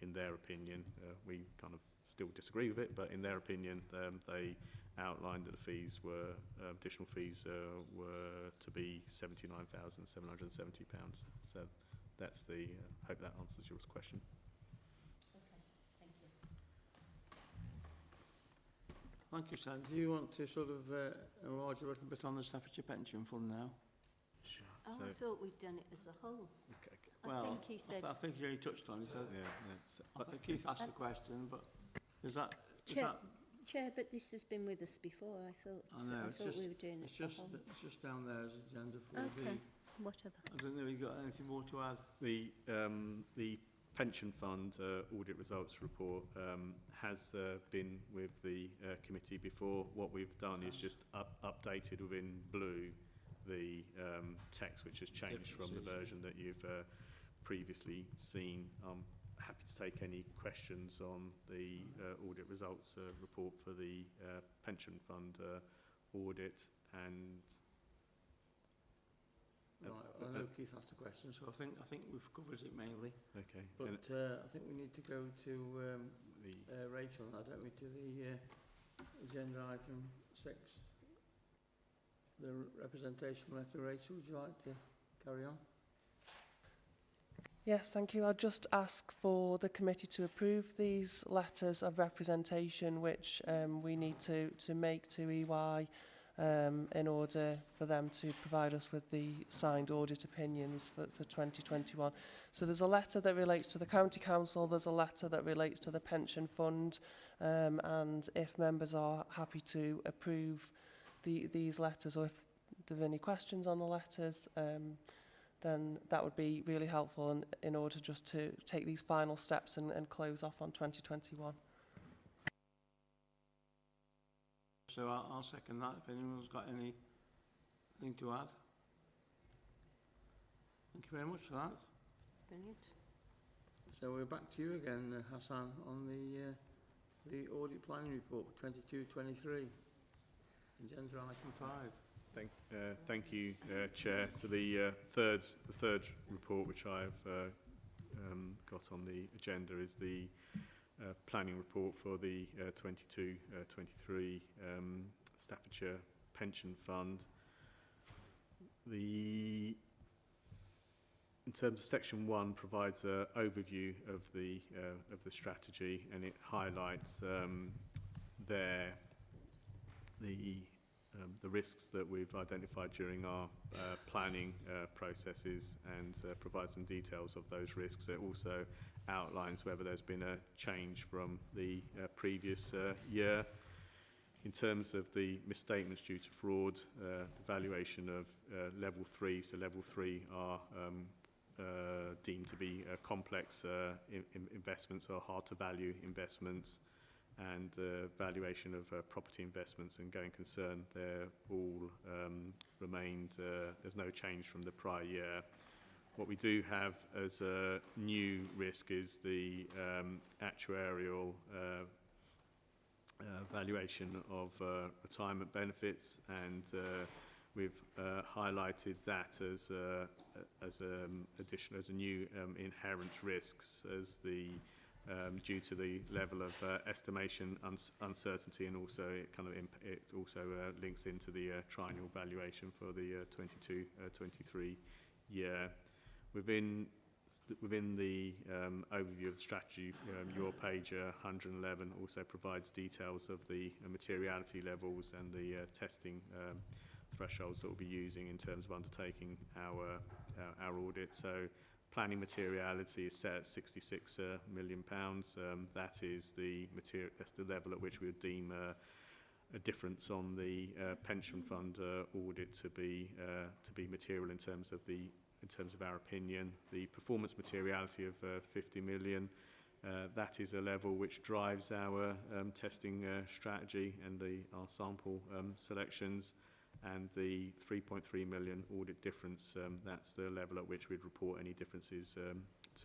in their opinion, we kind of still disagree with it, but in their opinion, they outlined that the fees were additional fees were to be £79,770. So that's the. Hope that answers your question. Thank you, Sam. Do you want to sort of enlarge a little bit on the Staffordshire Pension Fund now? Sure. Oh, I thought we'd done it as a whole. Okay. Well, I think he said... I think you already touched on it. I think Keith asked the question, but is that... Chair, but this has been with us before, I thought. I know, I thought we were doing it as a whole. It's just down there as agenda 4B. Okay, whatever. I don't know if you've got anything more to add. The Pension Fund audit results report has been with the committee before. What we've done is just updated within blue the text, which has changed from the version that you've previously seen. I'm happy to take any questions on the audit results report for the Pension Fund audit. And right, I know Keith asked a question, so I think we've covered it mainly. Okay. But I think we need to go to Rachel now, don't we, to the agenda item 6, the representation letter. Rachel, would you like to carry on? Yes, thank you. I'll just ask for the committee to approve these letters of representation which we need to make to EY in order for them to provide us with the signed audit opinions for 2021. So there's a letter that relates to the County Council, there's a letter that relates to the Pension Fund, and if members are happy to approve these letters, or if there are any questions on the letters, then that would be really helpful in order just to take these final steps and close off on 2021. So I'll second that if anyone's got anything to add. Thank you very much for that. Brilliant. So we're back to you again, Hassan, on the audit planning report 22-23, agenda item 5. Thank you, Chair. So the third report which I've got on the agenda is the planning report for the 22-23 Staffordshire Pension Fund. In terms of section 1, provides an overview of the strategy, and it highlights the risks that we've identified during our planning processes, and provides some details of those risks. It also outlines whether there's been a change from the previous year. In terms of the misstatements due to fraud, the valuation of level 3, so level 3 are deemed to be complex investments or hard to value investments, and valuation of property investments and going concern, they're all remained, there's no change from the prior year. What we do have as a new risk is the actuarial valuation of retirement benefits, and we've highlighted that as a new inherent risks, as the due to the level of estimation uncertainty, and also it also links into the triennial valuation for the 22-23 year. Within the overview of the strategy, your page 111 also provides details of the materiality levels and the testing thresholds that we'll be using in terms of undertaking our audit. So planning materiality is set at £66 million. That is that's the level at which we would deem a difference on the pension fund audit to be material in terms of our opinion. The performance materiality of 50 million, that is a level which drives our testing strategy and our sample selections. And the 3.3 million audit difference, that's the level at which we'd report any differences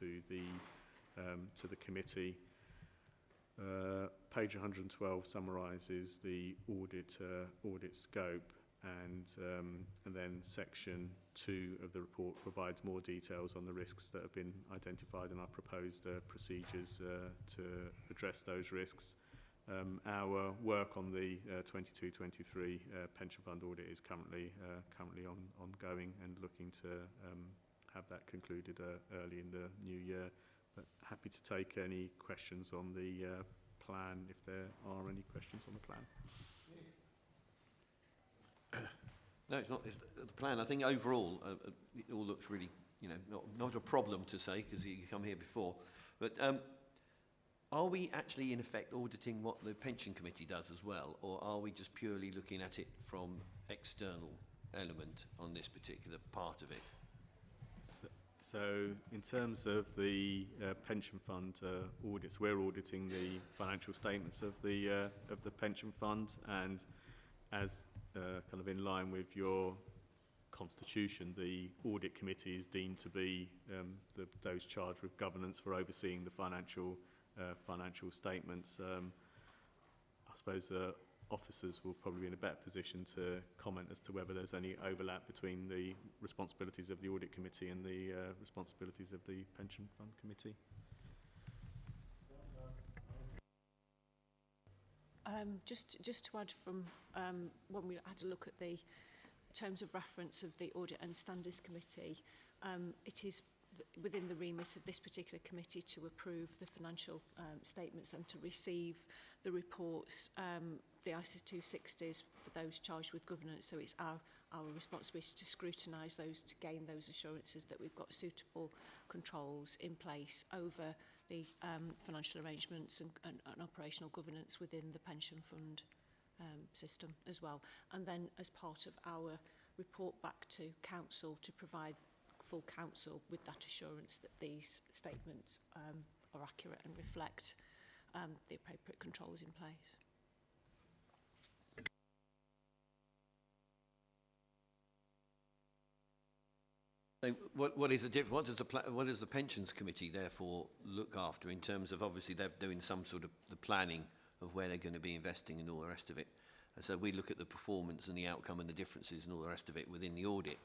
to the committee. Page 112 summarises the audit scope, and then section 2 of the report provides more details on the risks that have been identified in our proposed procedures to address those risks. Our work on the 22-23 pension fund audit is currently ongoing, and looking to have that concluded early in the new year. But happy to take any questions on the plan, if there are any questions on the plan. No, it's not. It's the plan. I think overall, it all looks really, not a problem to say, because you come here before. But are we actually, in effect, auditing what the pension committee does as well, or are we just purely looking at it from external element on this particular part of it? So in terms of the pension fund audits, we're auditing the financial statements of the pension fund, and as kind of in line with your constitution, the audit committee is deemed to be those charged with governance for overseeing the financial statements. I suppose officers will probably be in a better position to comment as to whether there's any overlap between the responsibilities of the audit committee and the responsibilities of the pension fund committee. Just to add from when we had a look at the terms of reference of the Audit and Standards Committee, it is within the remit of this particular committee to approve the financial statements and to receive the reports, the ISA 260s for those charged with governance. So it's our responsibility to scrutinise those, to gain those assurances that we've got suitable controls in place over the financial arrangements and operational governance within the pension fund system as well. And then as part of our report back to council, to provide full council with that assurance that these statements are accurate and reflect the appropriate controls in place. So what is the difference? What does the pensions committee therefore look after in terms of, obviously they're doing some sort of the planning of where they're going to be investing and all the rest of it, and so we look at the performance and the outcome and the differences and all the rest of it within the audit.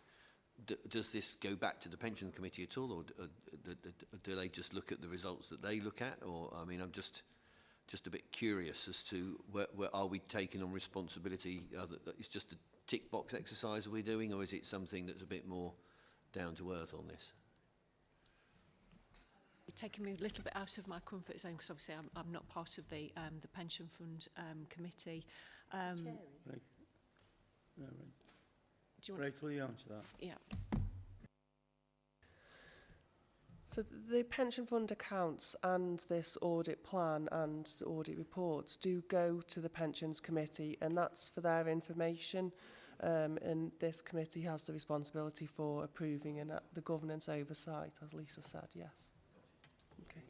Does this go back to the pensions committee at all, or do they just look at the results that they look at? Or I mean, I'm just a bit curious as to where are we taking on responsibility? It's just tick box exercise are we doing, or is it something that's a bit more down to earth on this? It's taken me a little bit out of my comfort zone because obviously I'm not part of the pension fund committee. Right. No, right. Do you want? Rachel, you answer that. Yeah. So the pension fund accounts and this audit plan and the audit reports do go to the pensions committee, and that's for their information. And this committee has the responsibility for approving and the governance oversight, as Lisa said, yes. Okay.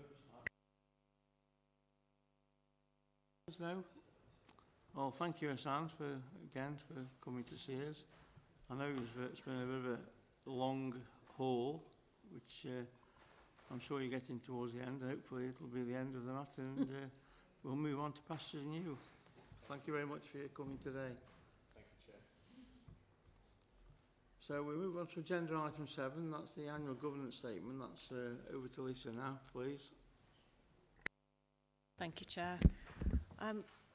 No? Well, thank you, Hassan, for coming to see us. I know it's been a bit of a long haul, which I'm sure you're getting towards the end. Hopefully it'll be the end of the matter, and we'll move on to pastures new. Thank you very much for your coming today. Thank you, Chair. So we move on to agenda item 7. That's the annual governance statement. That's over to Lisa now, please. Thank you, Chair.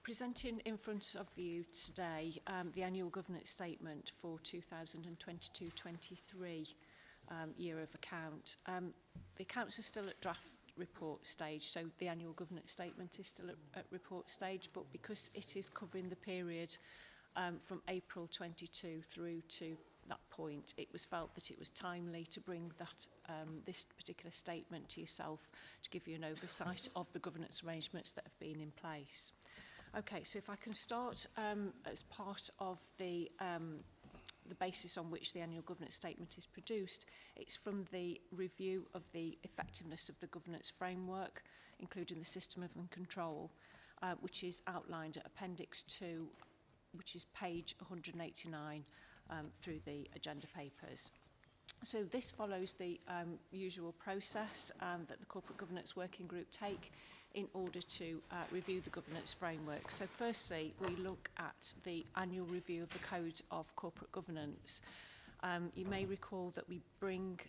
Presenting in front of you today the annual governance statement for 2022-23 year of account. The accounts are still at draft report stage, so the annual governance statement is still at report stage, but because it is covering the period from April 22 through to that point, it was felt that it was timely to bring that this particular statement to yourself to give you an oversight of the governance arrangements that have been in place. Okay, so if I can start as part of the basis on which the annual governance statement is produced, it's from the review of the effectiveness of the governance framework, including the system of control, which is outlined at Appendix 2, which is page 189 through the agenda papers. So this follows the usual process that the Corporate Governance Working Group take in order to review the governance framework. So firstly, we look at the annual review of the Code of Corporate Governance. You may recall that we bring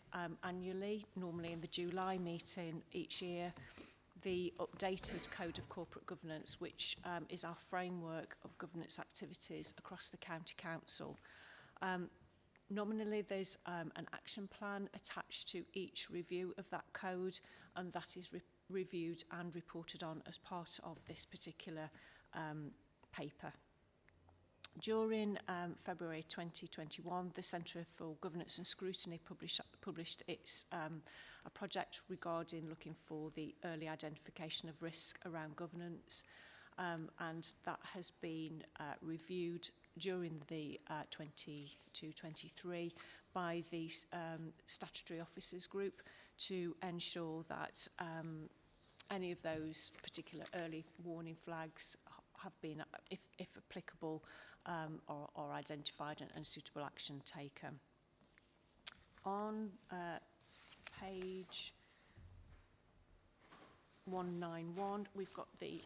annually, normally in the July meeting each year, the updated Code of Corporate Governance, which is our framework of governance activities across the County Council. Nominally, there's an action plan attached to each review of that code, and that is reviewed and reported on as part of this particular paper. During February 2021, the Centre for Governance and Scrutiny published its a project regarding looking for the early identification of risk around governance, and that has been reviewed during the 22-23 by the Statutory Officers Group to ensure that any of those particular early warning flags have been, if applicable, are identified and suitable action taken. On page 191, we've got the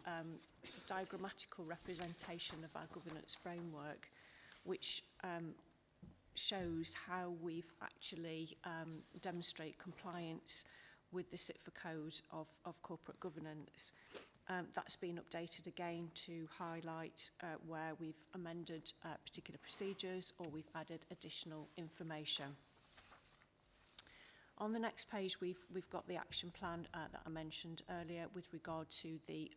diagrammatical representation of our governance framework, which shows how we've actually demonstrate compliance with the SITFA code of corporate governance. That's been updated again to highlight where we've amended particular procedures or we've added additional information. On the next page, we've got the action plan that I mentioned earlier with regard to the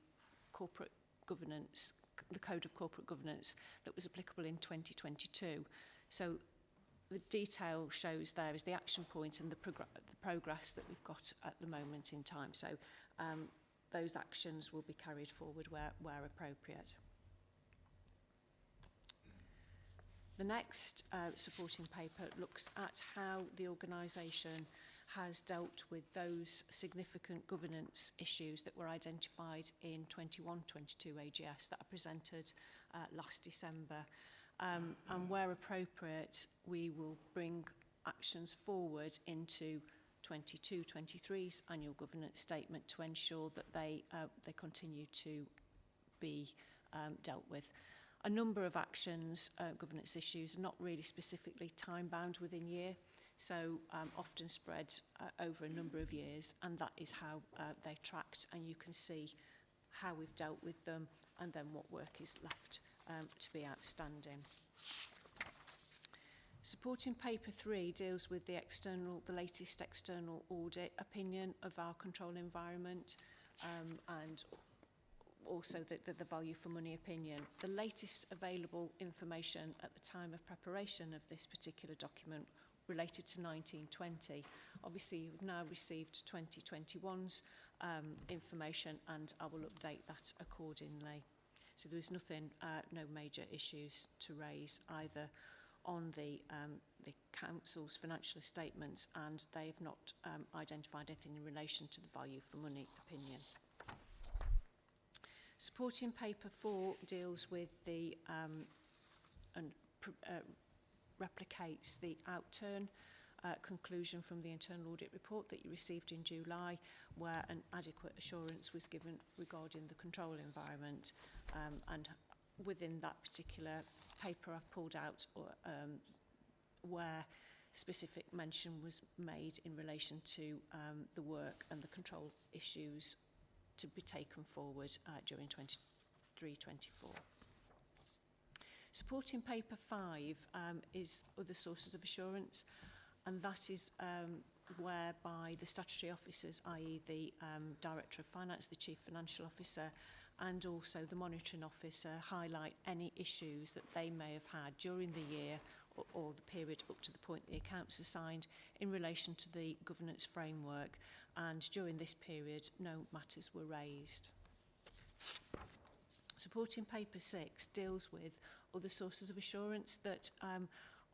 corporate governance, the Code of Corporate Governance that was applicable in 2022. So the detail shows there is the action point and the progress that we've got at the moment in time. So those actions will be carried forward where appropriate. The next supporting paper looks at how the organisation has dealt with those significant governance issues that were identified in 21-22 AGS that are presented last December. And where appropriate, we will bring actions forward into 22-23's annual governance statement to ensure that they continue to be dealt with. A number of actions, governance issues, not really specifically time-bound within year, so often spread over a number of years, and that is how they're tracked, and you can see how we've dealt with them and then what work is left to be outstanding. Supporting paper 3 deals with the latest external audit opinion of our control environment, and also the value for money opinion. The latest available information at the time of preparation of this particular document related to 1920. Obviously, you've now received 2021's information, and I will update that accordingly. So there was nothing, no major issues to raise either on the council's financial statements, and they have not identified anything in relation to the value for money opinion. Supporting paper 4 deals with the replicates the outturn conclusion from the internal audit report that you received in July, where an adequate assurance was given regarding the control environment, and within that particular paper I've pulled out where specific mention was made in relation to the work and the control issues to be taken forward during 23-24. Supporting paper 5 is other sources of assurance, and that is whereby the statutory officers, i.e. the Director of Finance, the Chief Financial Officer, and also the Monitoring Officer highlight any issues that they may have had during the year or the period up to the point the accounts are signed in relation to the governance framework, and during this period no matters were raised. Supporting paper 6 deals with other sources of assurance that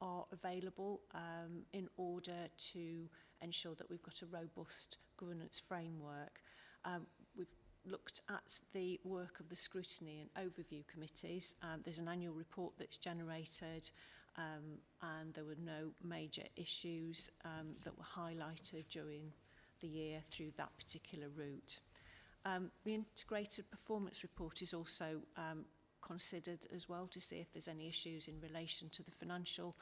are available in order to ensure that we've got a robust governance framework. We've looked at the work of the scrutiny and overview committees. There's an annual report that's generated, and there were no major issues that were highlighted during the year through that particular route. The integrated performance report is also considered as well to see if there's any issues in relation to the financial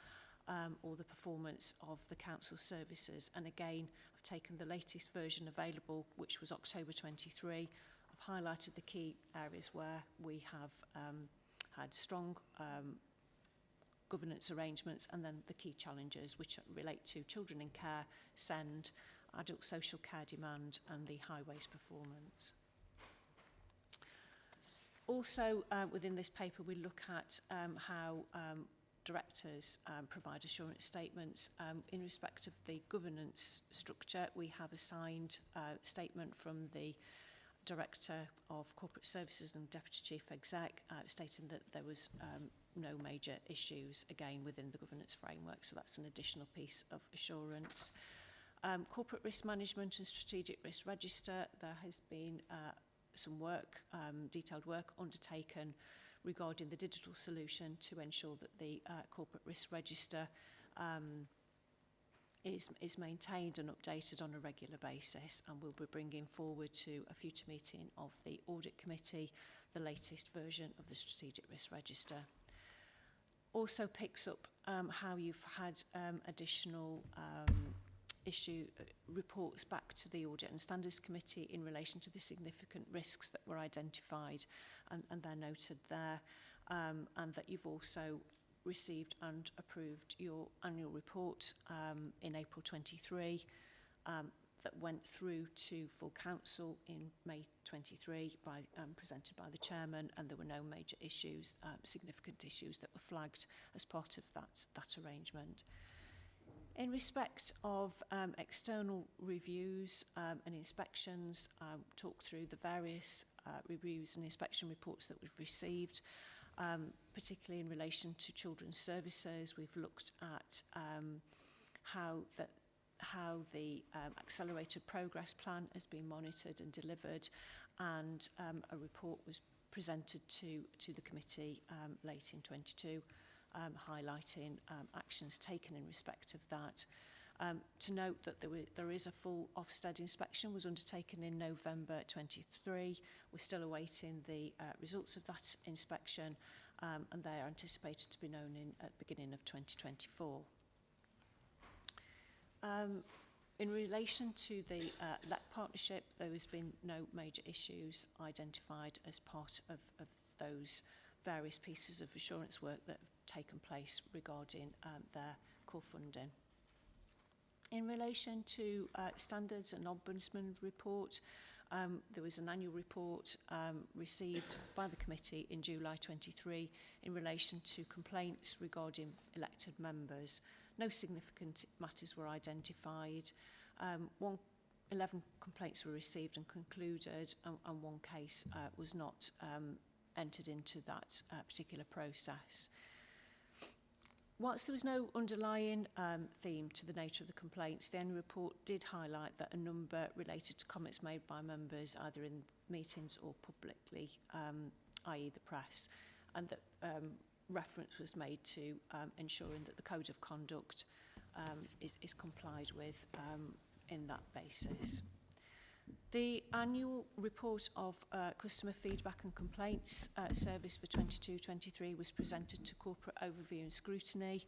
or the performance of the council services. And again, I've taken the latest version available, which was October 23. I've highlighted the key areas where we have had strong governance arrangements, and then the key challenges which relate to children in care, SEND, adult social care demand, and the highways performance. Also, within this paper, we look at how directors provide assurance statements. In respect of the governance structure, we have a signed statement from the Director of Corporate Services and Deputy Chief Exec stating that there was no major issues, again, within the governance framework. So that's an additional piece of assurance. Corporate risk management and strategic risk register, there has been some work, detailed work undertaken regarding the digital solution to ensure that the corporate risk register is maintained and updated on a regular basis, and we'll be bringing forward to a future meeting of the Audit Committee the latest version of the strategic risk register. Also picks up how you've had additional reports back to the Audit and Standards Committee in relation to the significant risks that were identified, and they're noted there, and that you've also received and approved your annual report in April 23 that went through to full council in May 23 presented by the chairman, and there were no major issues, significant issues that were flagged as part of that arrangement. In respect of external reviews and inspections, talk through the various reviews and inspection reports that we've received, particularly in relation to children's services. We've looked at how the accelerated progress plan has been monitored and delivered, and a report was presented to the committee late in 22, highlighting actions taken in respect of that. To note that there is a full Ofsted inspection was undertaken in November 23. We're still awaiting the results of that inspection, and they are anticipated to be known at the beginning of 2024. In relation to the LEP partnership, there has been no major issues identified as part of those various pieces of assurance work that have taken place regarding their technical funding. In relation to standards and ombudsman report, there was an annual report received by the committee in July 23 in relation to complaints regarding elected members. No significant matters were identified. 11 complaints were received and concluded, and one case was not entered into that particular process. Whilst there was no underlying theme to the nature of the complaints, the annual report did highlight that a number related to comments made by members either in meetings or publicly, i.e. the press, and that reference was made to ensuring that the code of conduct is complied with in that basis. The annual report of customer feedback and complaints service for 22-23 was presented to corporate overview and scrutiny,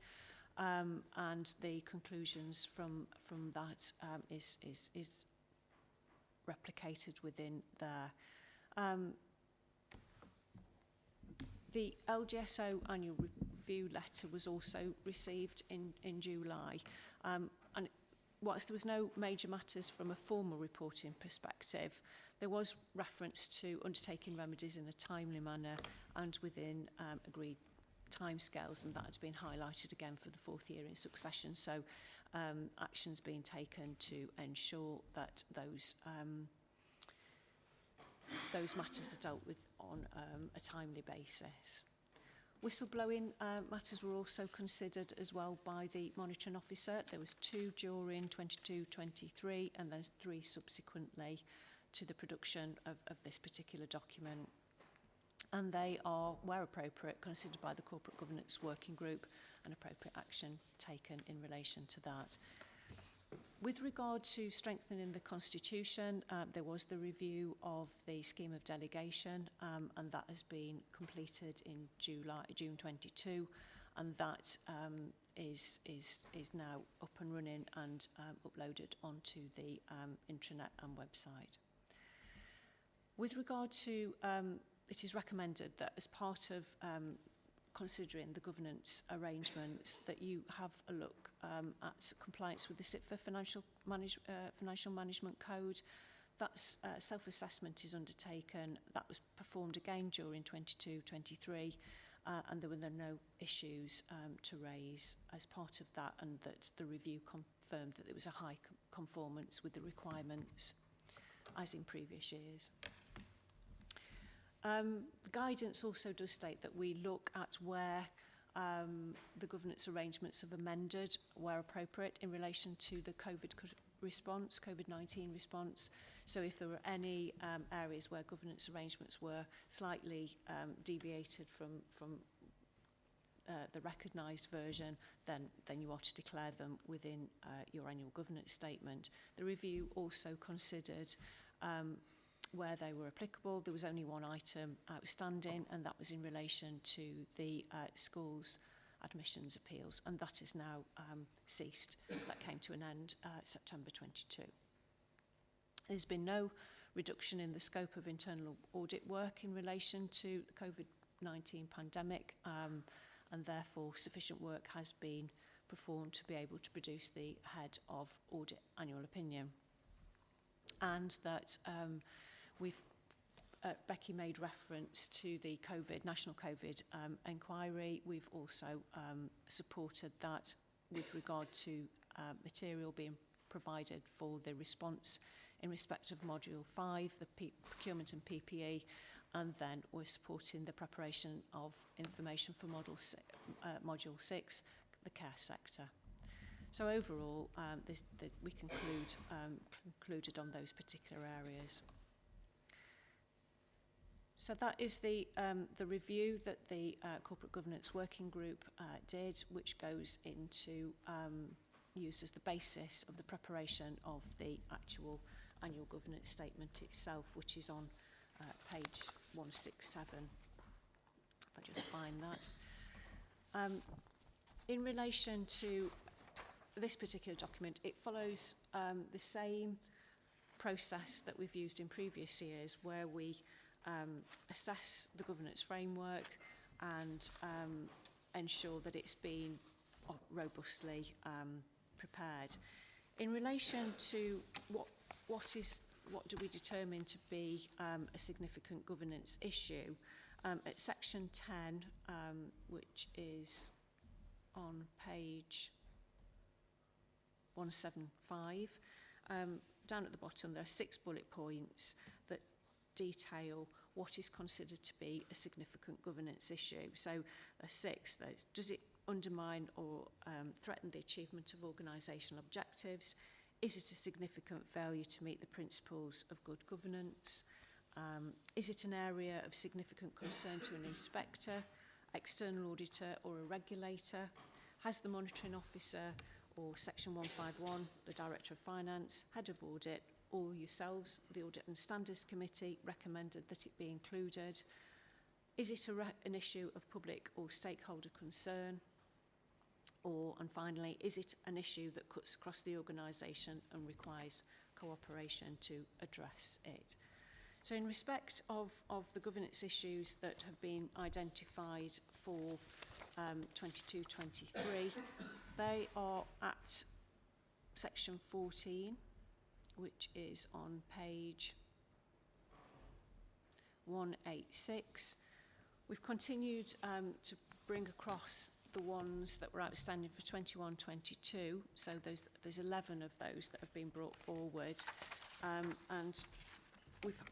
and the conclusions from that is replicated within there. The LGSO annual review letter was also received in July, and whilst there was no major matters from a formal reporting perspective, there was reference to undertaking remedies in a timely manner and within agreed timescales, and that had been highlighted again for the 4th year in succession. So actions being taken to ensure that those matters are dealt with on a timely basis. Whistleblowing matters were also considered as well by the monitoring officer. There was 2 during 22-23 and there's 3 subsequently to the production of this particular document. And they are, where appropriate, considered by the Corporate Governance Working Group and appropriate action taken in relation to that. With regard to strengthening the Constitution, there was the review of the scheme of delegation, and that has been completed in June 22, and that is now up and running and uploaded onto the intranet and website. With regard to, it is recommended that as part of considering the governance arrangements that you have a look at compliance with the SITFA Financial Management Code. That's self-assessment is undertaken. That was performed again during 22-23 and there were no issues to raise as part of that, and that the review confirmed that there was a high conformance with the requirements as in previous years. The guidance also does state that we look at where the governance arrangements have amended where appropriate in relation to the COVID-19 response. So if there were any areas where governance arrangements were slightly deviated from the recognised version, then you are to declare them within your annual governance statement. The review also considered where they were applicable. There was only one item outstanding, and that was in relation to the schools admissions appeals, and that is now ceased. That came to an end September 22. There's been no reduction in the scope of internal audit work in relation to the COVID-19 pandemic, and therefore sufficient work has been performed to be able to produce the head of audit annual opinion. And that Becky made reference to the national COVID inquiry. We've also supported that with regard to material being provided for the response in respect of Module 5, the procurement and PPE, and then we're supporting the preparation of information for Module 6, the care sector. So overall, we concluded on those particular areas. So that is the review that the Corporate Governance Working Group did, which goes into used as the basis of the preparation of the actual annual governance statement itself, which is on page 167. If I just find that. In relation to this particular document, it follows the same process that we've used in previous years, where we assess the governance framework and ensure that it's been robustly prepared. In relation to what do we determine to be a significant governance issue, at section 10, which is on page 175, down at the bottom there are 6 bullet points that detail what is considered to be a significant governance issue. So a 6, does it undermine or threaten the achievement of organisational objectives? Is it a significant failure to meet the principles of good governance? Is it an area of significant concern to an inspector, external auditor or a regulator? Has the monitoring officer or section 151, the Director of Finance, Head of Audit, or yourselves, the Audit and Standards Committee, recommended that it be included? Is it an issue of public or stakeholder concern? And finally, is it an issue that cuts across the organisation and requires cooperation to address it? So in respect of the governance issues that have been identified for 22-23, they are at section 14, which is on page 186. We've continued to bring across the ones that were outstanding for 21-22, so there's 11 of those that have been brought forward, and we've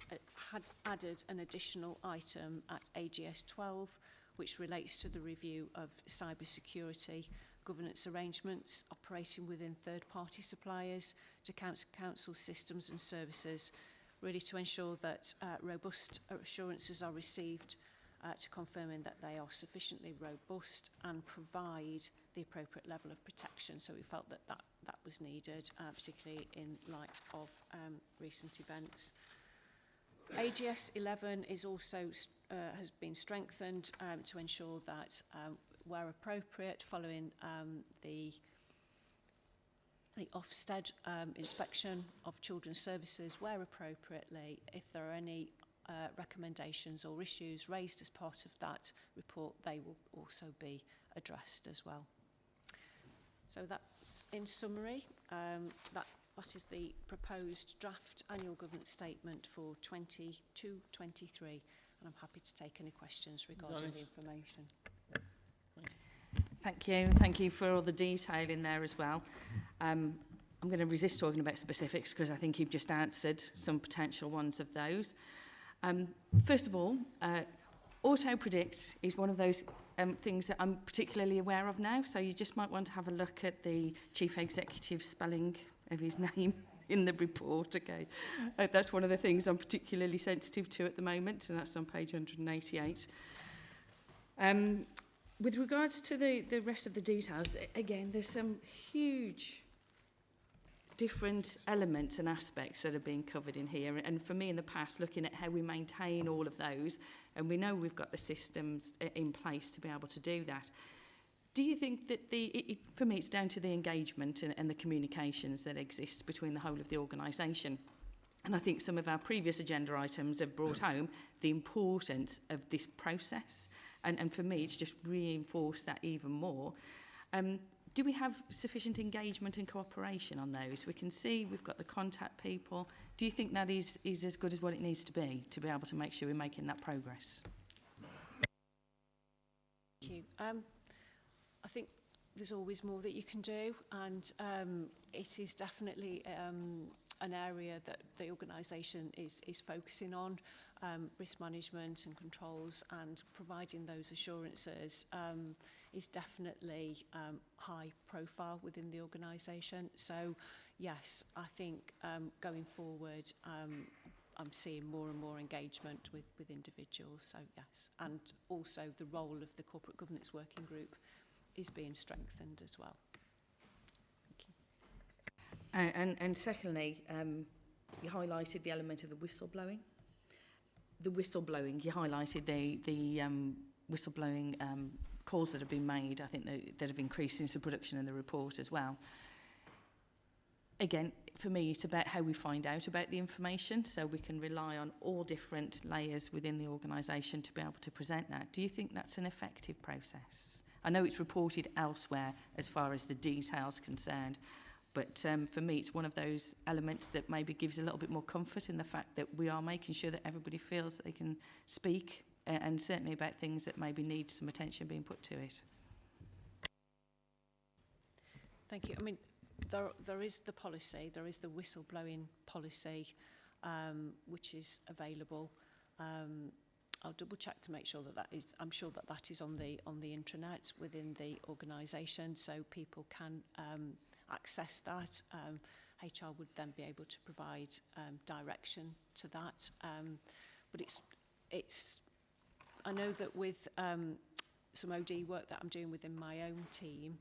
had added an additional item at AGS 12, which relates to the review of cybersecurity governance arrangements operating within third-party suppliers to council systems and services, really to ensure that robust assurances are received to confirming that they are sufficiently robust and provide the appropriate level of protection. So we felt that that was needed, particularly in light of recent events. AGS 11 is also has been strengthened to ensure that where appropriate, following the Ofsted inspection of children's services, where appropriately, if there are any recommendations or issues raised as part of that report, they will also be addressed as well. So that's, in summary, that is the proposed draft annual governance statement for 22-23, and I'm happy to take any questions regarding the information. Thank you for all the detail in there as well. I'm going to resist talking about specifics because I think you've just answered some potential ones of those. First of all, auto-predict is one of those things that I'm particularly aware of now, so you just might want to have a look at the Chief Executive's spelling of his name in the report. Okay, that's one of the things I'm particularly sensitive to at the moment, and that's on page 188. With regards to the rest of the details, again, there's some huge different elements and aspects that are being covered in here. And for me in the past, looking at how we maintain all of those, and we know we've got the systems in place to be able to do that. Do you think that for me, it's down to the engagement and the communications that exist between the whole of the organisation? And I think some of our previous agenda items have brought home the importance of this process. And for me, it's just reinforced that even more. Do we have sufficient engagement and cooperation on those? We can see we've got the contact people. Do you think that is as good as what it needs to be able to make sure we're making that progress? Thank you. I think there's always more that you can do, and it is definitely an area that the organisation is focusing on, risk management and controls, and providing those assurances is definitely high profile within the organisation. So yes, I think going forward I'm seeing more and more engagement with individuals, so yes, and also the role of the Corporate Governance Working Group is being strengthened as well. Thank you. And secondly, you highlighted the element of the whistleblowing. You highlighted the whistleblowing calls that have been made, I think that have increased since the production in the report as well. Again, for me, it's about how we find out about the information, so we can rely on all different layers within the organisation to be able to present that. Do you think that's an effective process? I know it's reported elsewhere as far as the details concerned, but for me it's one of those elements that maybe gives a little bit more comfort in the fact that we are making sure that everybody feels that they can speak, and certainly about things that maybe need some attention being put to it. Thank you. I mean, there is the policy, there is the whistleblowing policy, which is available. I'll double check to make sure that that is, I'm sure that that is on the intranet within the organisation, so people can access that. HR would then be able to provide direction to that. But it's I know that with some OD work that I'm doing within my own team,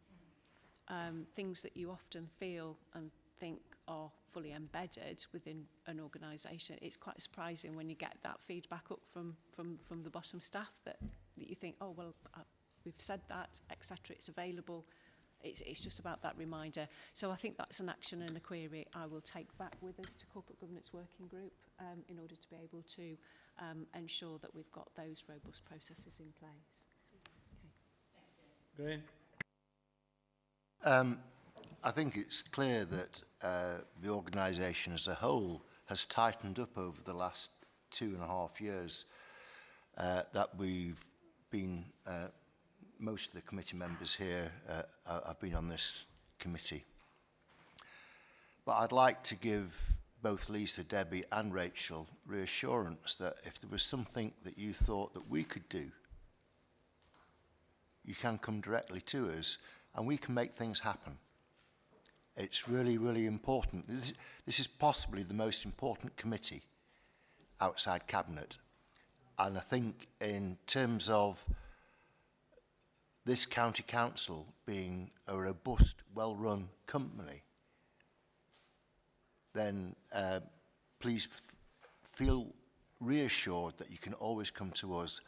things that you often feel and think are fully embedded within an organisation, it's quite surprising when you get that feedback up from the bottom staff that you think, oh, well, we've said that, etc. It's available. It's just about that reminder. So I think that's an action and a query I will take back with us to Corporate Governance Working Group in order to be able to ensure that we've got those robust processes in place. Graham? I think it's clear that the organisation as a whole has tightened up over the last 2.5 years, that we've been, most of the committee members here have been on this committee. But I'd like to give both Lisa, Debbie and Rachel reassurance that if there was something that you thought that we could do, you can come directly to us and we can make things happen. It's really, really important. This is possibly the most important committee outside Cabinet. And I think in terms of this county council being a robust, well-run company, then please feel reassured that you can always come to us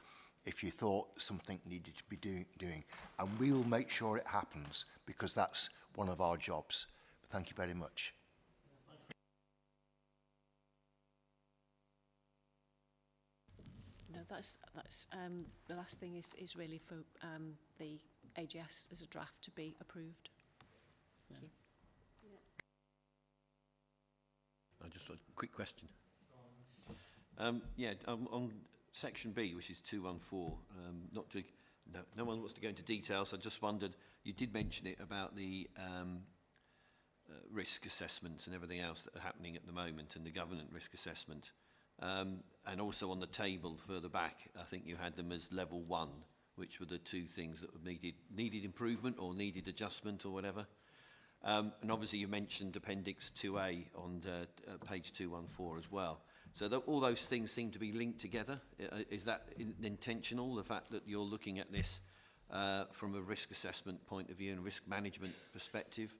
if you thought something needed to be doing. And we will make sure it happens, because that's one of our jobs. But thank you very much. No, that's the last thing is really for the AGS as a draft to be approved. Thank you. I just a quick question. On section B, which is 214, not to, no one wants to go into details. I just wondered, you did mention it about the risk assessments and everything else that are happening at the moment, and the government risk assessment. And also on the table further back, I think you had them as level 1, which were the two things that needed improvement or needed adjustment or whatever. And obviously you mentioned Appendix 2A on page 214 as well. So all those things seem to be linked together. Is that intentional, the fact that you're looking at this from a risk assessment point of view and risk management perspective?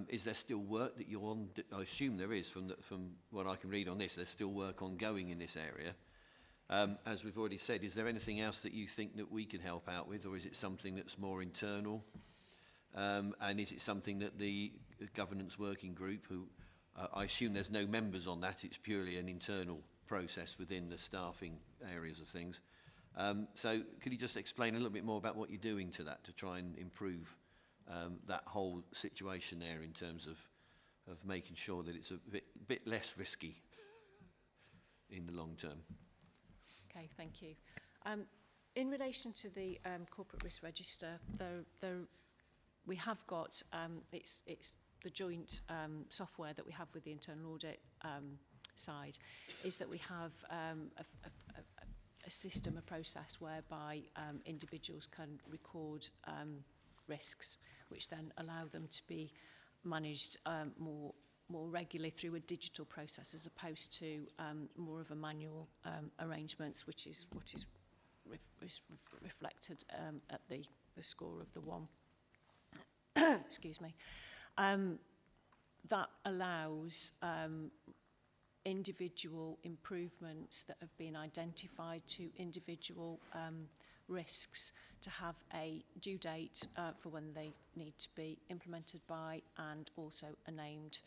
Is there still work that you're on? I assume there is, from what I can read on this. There's still work ongoing in this area. As we've already said, is there anything else that you think that we can help out with, or is it something that's more internal? And is it something that the governance working group, who I assume there's no members on that, it's purely an internal process within the staffing areas of things. So could you just explain a little bit more about what you're doing to that to try and improve that whole situation there in terms of making sure that it's a bit less risky in the long term? Okay, thank you. In relation to the corporate risk register, we have got it's the joint software that we have with the internal audit side, is that we have a system, a process whereby individuals can record risks, which then allow them to be managed more regularly through a digital process, as opposed to more of a manual arrangements, which is what is reflected at the score of the 1. Excuse me. That allows individual improvements that have been identified to individual risks to have a due date for when they need to be implemented by, and also a named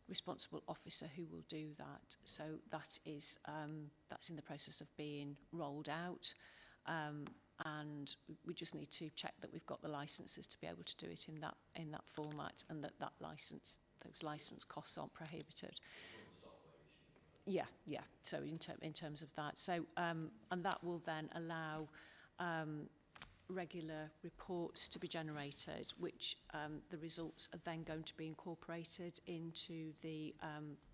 responsible officer who will do that. So that is that's in the process of being rolled out. and we just need to check that we've got the licenses to be able to do it in that format, and that those license costs aren't prohibited. Yeah. So in terms of that, so and that will then allow regular reports to be generated, which the results are then going to be incorporated into the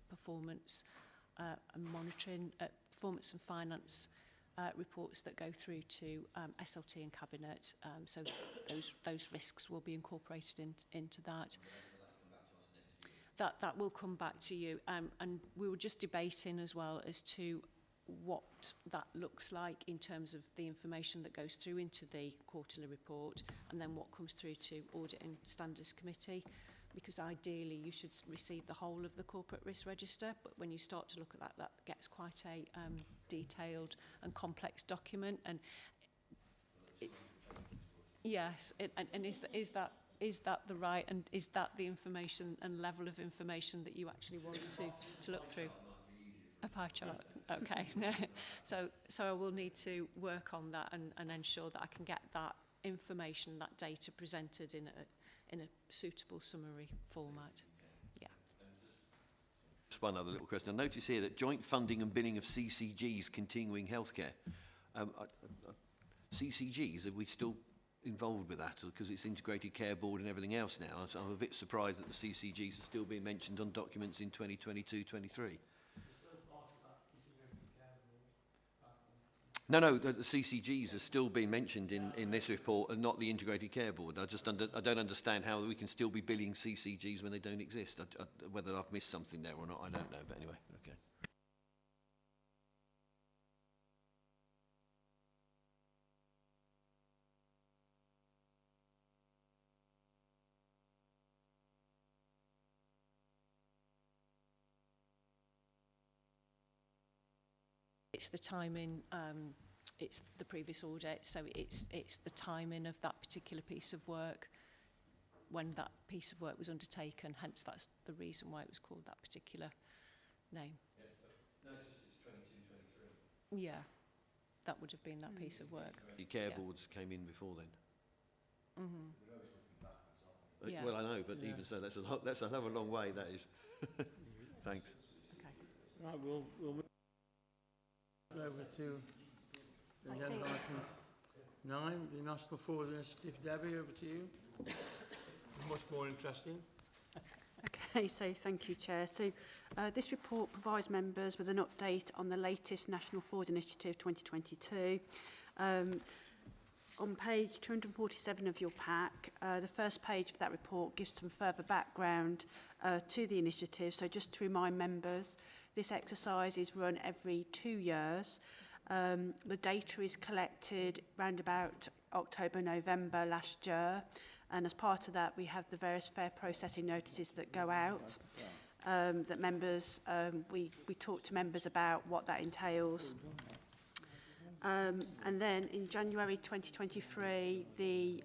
performance and monitoring, performance and finance reports that go through to SLT and Cabinet. So those risks will be incorporated into that. That will come back to you, and we were just debating as well as to what that looks like in terms of the information that goes through into the quarterly report, and then what comes through to Audit and Standards Committee, because ideally you should receive the whole of the corporate risk register, but when you start to look at that, that gets quite a detailed and complex document. And yes, and is that the right, and is that the information and level of information that you actually want to look through? A pie chart, okay. So I will need to work on that and ensure that I can get that information, that data presented in a suitable summary format. Yeah. Just one other little question. I notice here that joint funding and billing of CCGs, continuing healthcare. CCGs, are we still involved with that, because it's integrated care board and everything else now? So I'm a bit surprised that the CCGs are still being mentioned on documents in 2022-23. No, the CCGs are still being mentioned in this report, and not the integrated care board. I don't understand how we can still be billing CCGs when they don't exist. Whether I've missed something there or not, I don't know. But anyway, okay. It's the timing, it's the previous audit, so it's the timing of that particular piece of work, when that piece of work was undertaken, hence that's the reason why it was called that particular name. Yeah, it's 22-23. Yeah, that would have been that piece of work. The care boards came in before then. Yeah. Well, I know, but even so, that's another long way, that is. Thanks. Okay. Right, we'll move over to agenda item 9, the National Fraud Initiative. Debbie, over to you. Much more interesting. Okay, so thank you, Chair. So this report provides members with an update on the latest National Fraud Initiative 2022. On page 247 of your pack, the first page of that report gives some further background to the initiative. So just to remind members, this exercise is run every 2 years. The data is collected round about October, November last year. And as part of that, we have the various fair processing notices that go out, that members, we talk to members about what that entails. And then in January 2023, the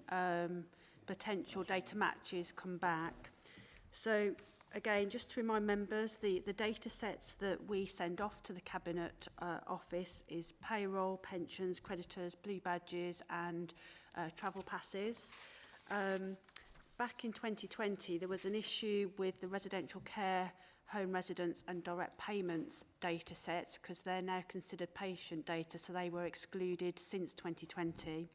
potential data matches come back. So again, just to remind members, the data sets that we send off to the Cabinet Office is payroll, pensions, creditors, blue badges and travel passes. Back in 2020, there was an issue with the residential care, home residence and direct payments data sets, because they're now considered patient data, so they were excluded since 2020.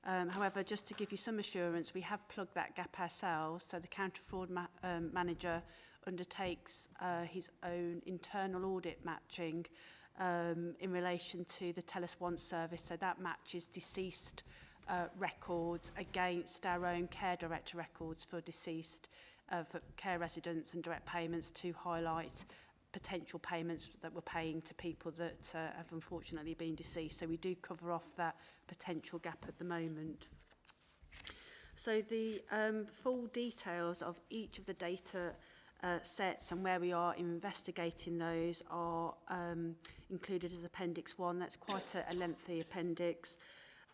However, just to give you some assurance, we have plugged that gap ourselves, so the counter-fraud manager undertakes his own internal audit matching in relation to the Tell Us Once service, so that matches deceased records against our own care director records for deceased for care residents and direct payments, to highlight potential payments that we're paying to people that have unfortunately been deceased. So we do cover off that potential gap at the moment. So the full details of each of the data sets and where we are investigating those are included as Appendix 1. That's quite a lengthy appendix.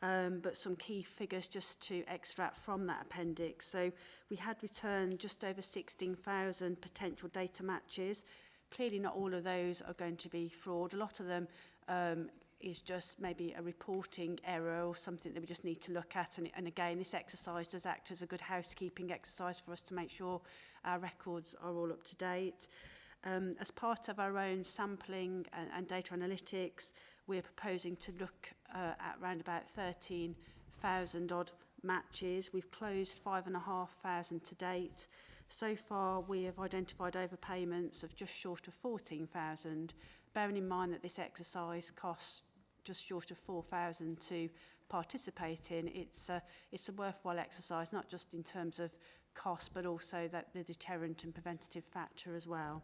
But some key figures just to extract from that appendix. So we had returned just over 16,000 potential data matches. Clearly not all of those are going to be fraud. A lot of them is just maybe a reporting error or something that we just need to look at. And again, this exercise does act as a good housekeeping exercise for us to make sure our records are all up to date. As part of our own sampling and data analytics, we're proposing to look at around about 13,000 odd matches. We've closed 5,500 to date. So far, we have identified overpayments of just short of 14,000, bearing in mind that this exercise costs just short of 4,000 to participate in. It's a worthwhile exercise, not just in terms of cost, but also that the deterrent and preventative factor as well.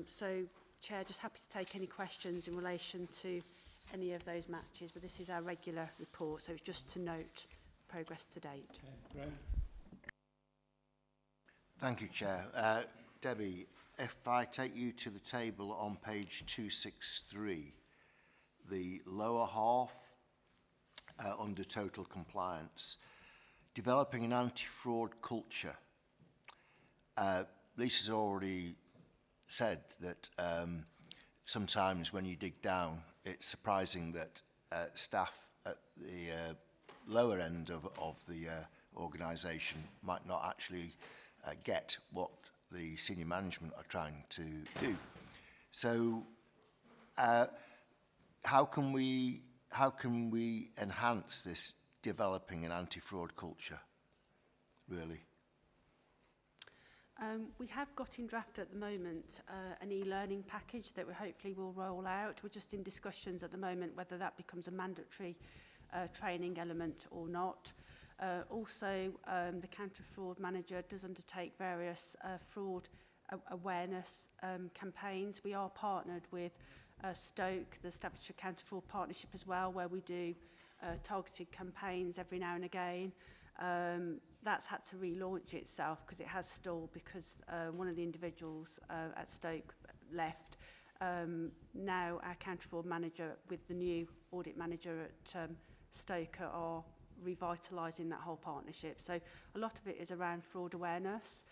So, Chair, just happy to take any questions in relation to any of those matches, but this is our regular report, so it's just to note progress to date. Okay, Graham. Thank you, Chair. Debbie, if I take you to the table on page 263, the lower half under total compliance, developing an anti-fraud culture. Lisa's already said that sometimes when you dig down, it's surprising that staff at the lower end of the organisation might not actually get what the senior management are trying to do. So how can we enhance this developing an anti-fraud culture, really? We have got in draft at the moment an e-learning package that we hopefully will roll out. We're just in discussions at the moment whether that becomes a mandatory training element or not. Also, the counter-fraud manager does undertake various fraud awareness campaigns. We are partnered with Stoke, the Staffordshire Counter-Fraud Partnership as well, where we do targeted campaigns every now and again. That's had to relaunch itself because it has stalled because one of the individuals at Stoke left. Now our counter-fraud manager with the new audit manager at Stoke are revitalising that whole partnership. So a lot of it is around fraud awareness.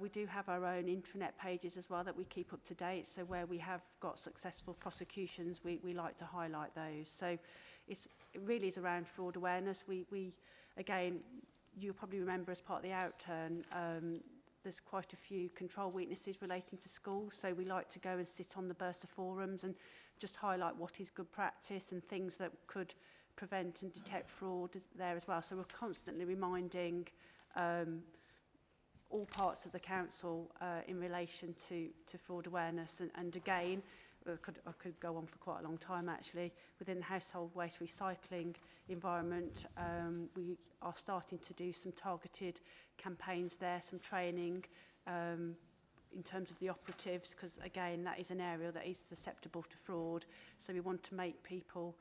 We do have our own intranet pages as well that we keep up to date. So where we have got successful prosecutions, we like to highlight those. So it really is around fraud awareness. We again, you'll probably remember as part of the outturn, there's quite a few control weaknesses relating to schools. So we like to go and sit on the Bursa forums and just highlight what is good practice and things that could prevent and detect fraud there as well. So we're constantly reminding all parts of the council in relation to fraud awareness. And again, I could go on for quite a long time actually. Within the household waste recycling environment, we are starting to do some targeted campaigns there, some training in terms of the operatives, because again, that is an area that is susceptible to fraud. So we want to make people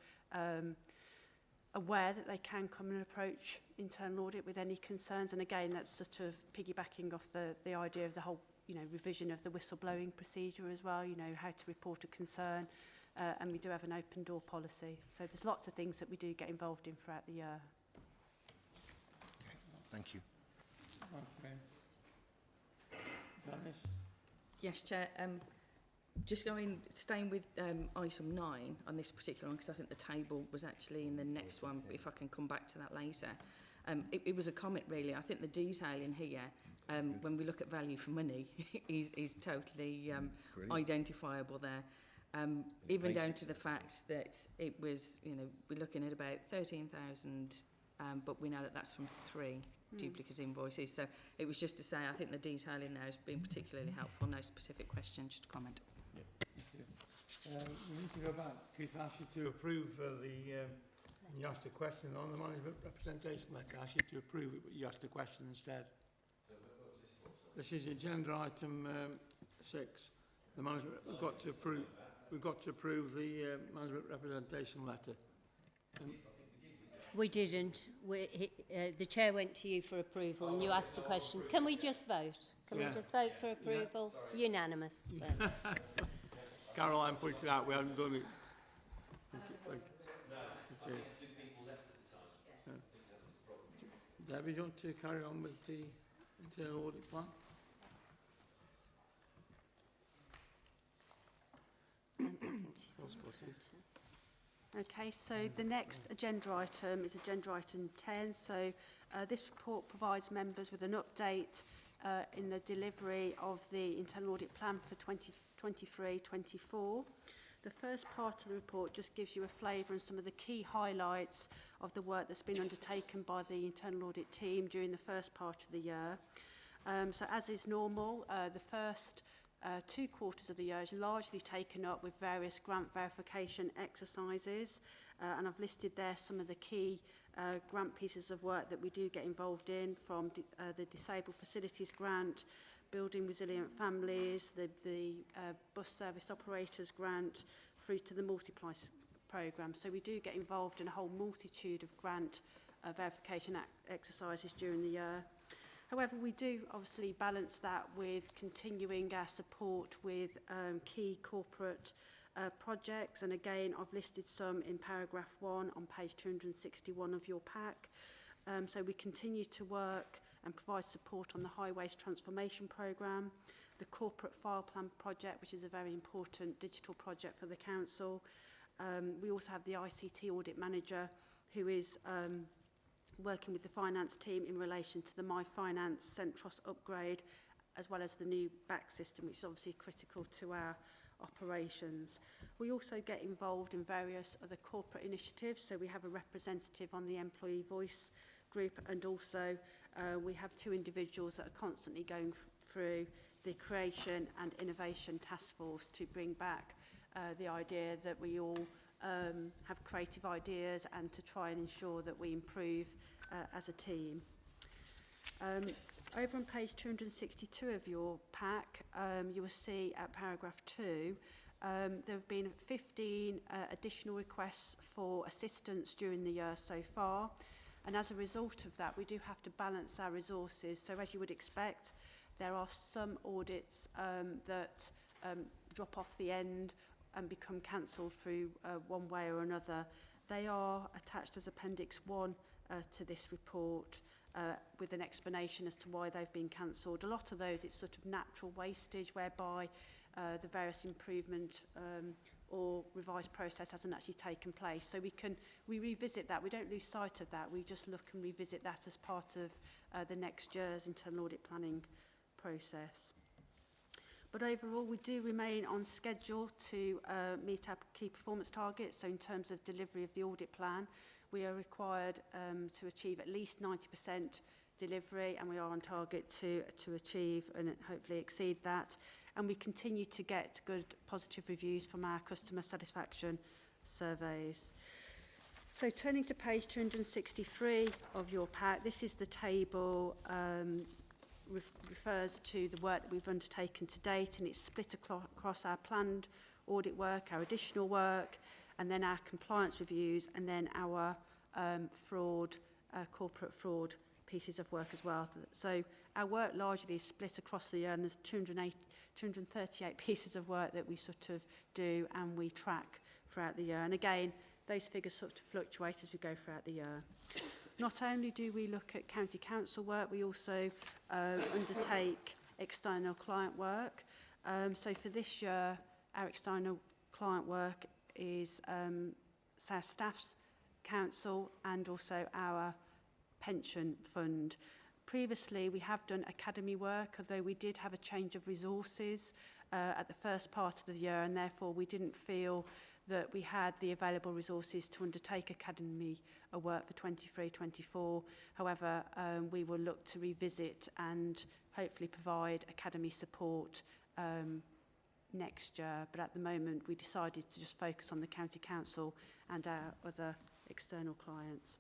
aware that they can come and approach internal audit with any concerns. And again, that's sort of piggybacking off the idea of the whole revision of the whistleblowing procedure as well, how to report a concern. And we do have an open door policy. So there's lots of things that we do get involved in throughout the year. Okay, thank you. Okay. Janice? Yes, Chair. Just staying with item 9 on this particular one, because I think the table was actually in the next one, but if I can come back to that later. It was a comment, really. I think the detail in here, when we look at value for money, is totally identifiable there. Even down to the fact that it was, we're looking at about 13,000, but we know that that's from 3 duplicate invoices. So it was just to say, I think the detail in there has been particularly helpful. No specific question, just a comment. Yeah, thank you. We need to go back. Keith asked you to approve you asked a question on the management representation letter. I asked you to approve it, but you asked a question instead. This is agenda item 6. The management, we've got to approve the management representation letter. We didn't. The chair went to you for approval and you asked the question. Can we just vote? Can we just vote for approval? Yeah. Unanimous. Caroline pointed out we haven't done it. Okay. Debbie, do you want to carry on with the internal audit plan? Okay, so the next agenda item is agenda item 10. So this report provides members with an update in the delivery of the internal audit plan for 2023-24. The first part of the report just gives you a flavour and some of the key highlights of the work that's been undertaken by the internal audit team during the first part of the year. So as is normal, the first 2 quarters of the year is largely taken up with various grant verification exercises, and I've listed there some of the key grant pieces of work that we do get involved in, from the Disabled Facilities Grant, Building Resilient Families, the Bus Service Operators Grant, through to the Multiply programme. So we do get involved in a whole multitude of grant verification exercises during the year. However, we do obviously balance that with continuing our support with key corporate projects. And again, I've listed some in paragraph 1 on page 261 of your pack. So we continue to work and provide support on the Highways Transformation Programme, the Corporate File Plan project, which is a very important digital project for the council. We also have the ICT Audit Manager, who is working with the finance team in relation to the My Finance Centros upgrade, as well as the new back system, which is obviously critical to our operations. We also get involved in various other corporate initiatives, so we have a representative on the Employee Voice group, and also we have 2 individuals that are constantly going through the Creation and Innovation Task Force to bring back the idea that we all have creative ideas and to try and ensure that we improve as a team. Over on page 262 of your pack, you will see at paragraph 2, there have been 15 additional requests for assistance during the year so far. And as a result of that, we do have to balance our resources. So as you would expect, there are some audits that drop off the end and become cancelled through one way or another. They are attached as Appendix 1 to this report with an explanation as to why they've been cancelled. A lot of those, it's sort of natural wastage, whereby the various improvement or revised process hasn't actually taken place. So we revisit that. We don't lose sight of that. We just look and revisit that as part of the next year's internal audit planning process. But overall, we do remain on schedule to meet our key performance targets. So in terms of delivery of the audit plan, we are required to achieve at least 90% delivery, and we are on target to achieve and hopefully exceed that. And we continue to get good positive reviews from our customer satisfaction surveys. So turning to page 263 of your pack, this is the table refers to the work that we've undertaken to date, and it's split across our planned audit work, our additional work, and then our compliance reviews, and then our corporate fraud pieces of work as well. So our work largely is split across the year, and there's 238 pieces of work that we sort of do and we track throughout the year. And again, those figures sort of fluctuate as we go throughout the year. Not only do we look at county council work, we also undertake external client work. So for this year, our external client work is South Staff's council and also our pension fund. Previously, we have done academy work, although we did have a change of resources at the first part of the year, and therefore we didn't feel that we had the available resources to undertake academy work for 23-24. However, we will look to revisit and hopefully provide academy support next year. But at the moment, we decided to just focus on the county council and our other external clients.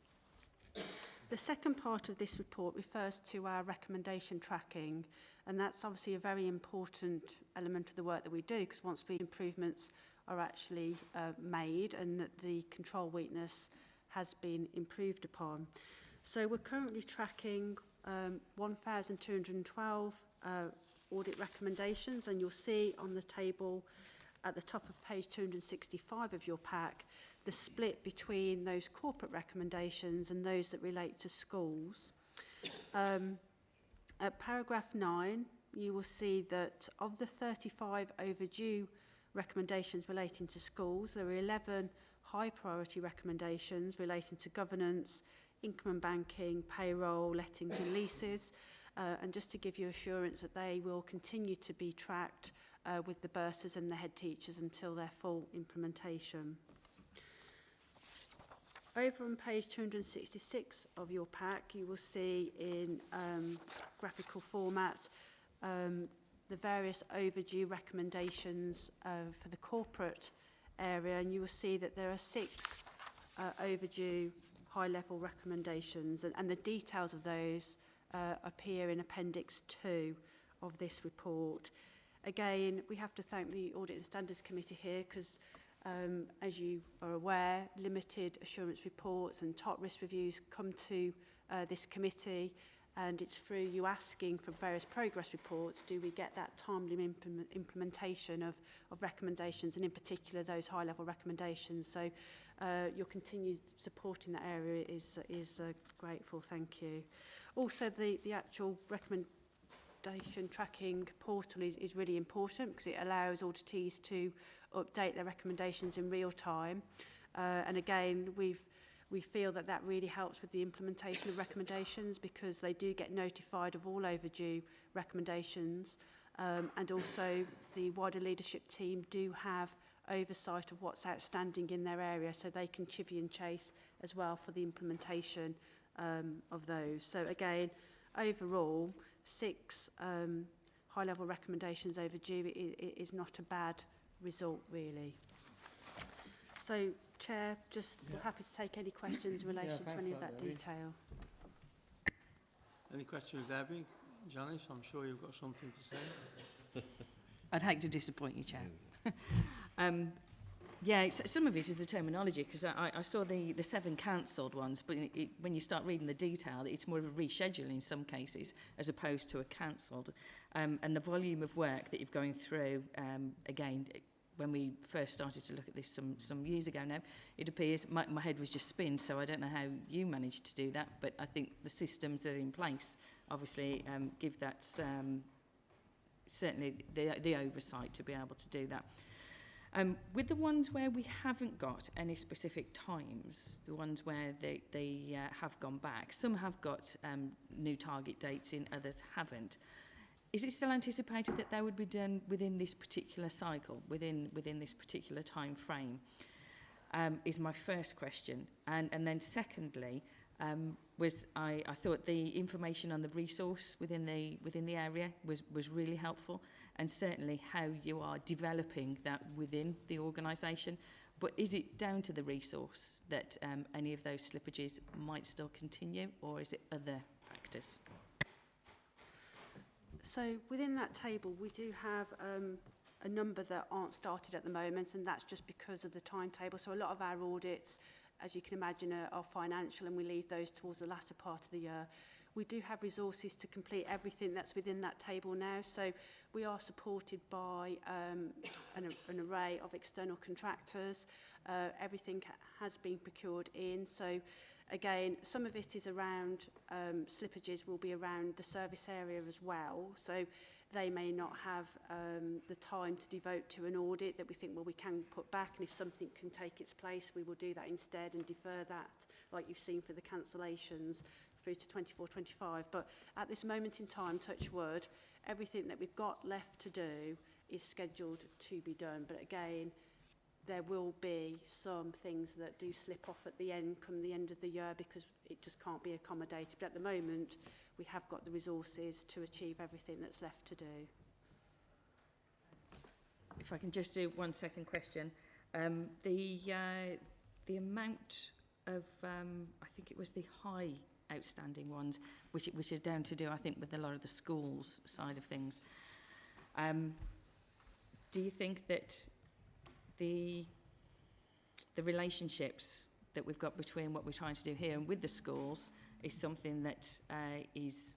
The second part of this report refers to our recommendation tracking, and that's obviously a very important element of the work that we do, because once improvements are actually made and that the control weakness has been improved upon. So we're currently tracking 1,212 audit recommendations, and you'll see on the table at the top of page 265 of your pack the split between those corporate recommendations and those that relate to schools. At paragraph 9, you will see that of the 35 overdue recommendations relating to schools, there are 11 high priority recommendations relating to governance, income and banking, payroll, lettings and leases, and just to give you assurance that they will continue to be tracked with the bursars and the head teachers until their full implementation. Over on page 266 of your pack, you will see in graphical format the various overdue recommendations for the corporate area, and you will see that there are 6 overdue high-level recommendations, and the details of those appear in Appendix 2 of this report. Again, we have to thank the Audit and Standards Committee here because, as you are aware, limited assurance reports and top risk reviews come to this committee, and it's through you asking for various progress reports do we get that timely implementation of recommendations, and in particular those high-level recommendations. So your continued support in that area is grateful. Thank you. Also, the actual recommendation tracking portal is really important because it allows auditees to update their recommendations in real time. And again, we feel that that really helps with the implementation of recommendations because they do get notified of all overdue recommendations, and also the wider leadership team do have oversight of what's outstanding in their area, so they can chivvy and chase as well for the implementation of those. So again, overall, 6 high-level recommendations overdue is not a bad result, really. So, Chair, just happy to take any questions in relation to any of that detail. Any questions, Debbie? Janice, I'm sure you've got something to say. I'd hate to disappoint you, Chair. Yeah, some of it is the terminology, because I saw the 7 cancelled ones, but when you start reading the detail, it's more of a reschedule in some cases, as opposed to a cancelled. And the volume of work that you're going through, again, when we first started to look at this some years ago now, it appears my head was just spinned, so I don't know how you managed to do that, but I think the systems that are in place obviously give that certainly the oversight to be able to do that. With the ones where we haven't got any specific times, the ones where they have gone back, some have got new target dates in, others haven't. Is it still anticipated that they would be done within this particular cycle, within this particular time frame? Is my first question. And then secondly, I thought the information on the resource within the area was really helpful, and certainly how you are developing that within the organisation. But is it down to the resource that any of those slippages might still continue, or is it other factors? So within that table, we do have a number that aren't started at the moment, and that's just because of the timetable. So a lot of our audits, as you can imagine, are financial, and we leave those towards the latter part of the year. We do have resources to complete everything that's within that table now. So we are supported by an array of external contractors. Everything has been procured in. So again, some of it is around slippages will be around the service area as well. So they may not have the time to devote to an audit that we think, well, we can put back, and if something can take its place, we will do that instead and defer that, like you've seen for the cancellations, through to 24-25. But at this moment in time, touch wood, everything that we've got left to do is scheduled to be done. But again, there will be some things that do slip off at the end, come the end of the year, because it just can't be accommodated. But at the moment, we have got the resources to achieve everything that's left to do. If I can just do one second question. The amount of, I think it was the high outstanding ones, which are down to do, I think, with a lot of the schools side of things. Do you think that the relationships that we've got between what we're trying to do here and with the schools is something that is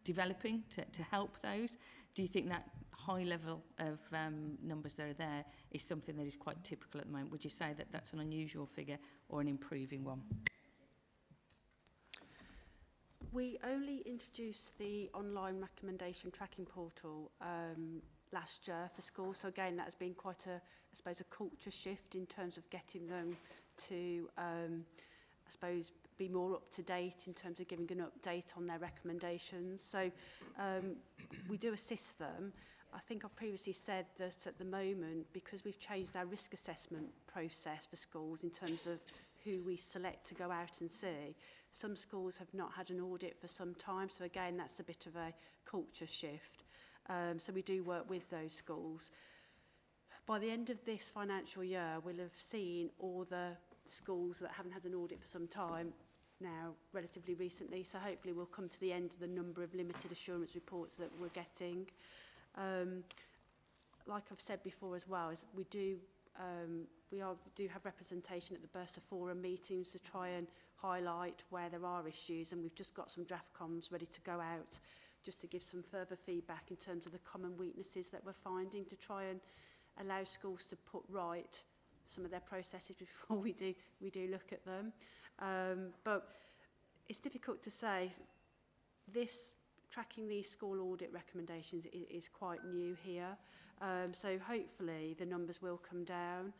developing to help those? Do you think that high level of numbers that are there is something that is quite typical at the moment? Would you say that that's an unusual figure or an improving one? We only introduced the online recommendation tracking portal last year for schools. So again, that has been quite a, I suppose, a culture shift in terms of getting them to, I suppose, be more up to date in terms of giving an update on their recommendations. So we do assist them. I think I've previously said that at the moment, because we've changed our risk assessment process for schools in terms of who we select to go out and see, some schools have not had an audit for some time. So again, that's a bit of a culture shift. So we do work with those schools. By the end of this financial year, we'll have seen all the schools that haven't had an audit for some time now, relatively recently. So hopefully we'll come to the end of the number of limited assurance reports that we're getting. Like I've said before as well, is we do have representation at the Bursa Forum meetings to try and highlight where there are issues, and we've just got some draft comms ready to go out just to give some further feedback in terms of the common weaknesses that we're finding, to try and allow schools to put right some of their processes before we do look at them. But it's difficult to say. Tracking these school audit recommendations is quite new here. So hopefully the numbers will come down.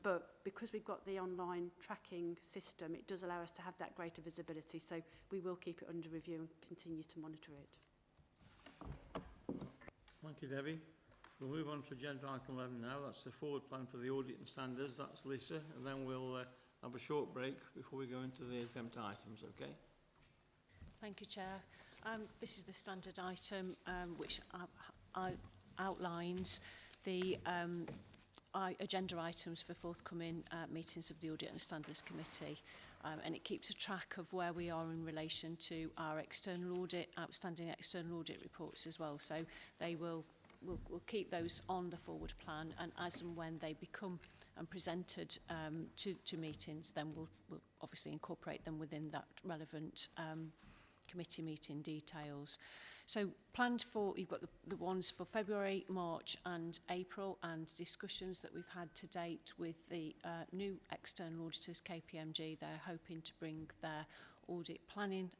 But because we've got the online tracking system, it does allow us to have that greater visibility. So we will keep it under review and continue to monitor it. Thank you, Debbie. We'll move on to agenda item 11 now. That's the forward plan for the audit and standards. That's Lisa. And then we'll have a short break before we go into the exempt items, okay? Thank you, Chair. This is the standard item which outlines the agenda items for forthcoming meetings of the Audit and Standards Committee, and it keeps a track of where we are in relation to our outstanding external audit reports as well. So we'll keep those on the forward plan, and as and when they become presented to meetings, then we'll obviously incorporate them within that relevant committee meeting details. So planned for, you've got the ones for February, March and April, and discussions that we've had to date with the new external auditors, KPMG. They're hoping to bring their audit planning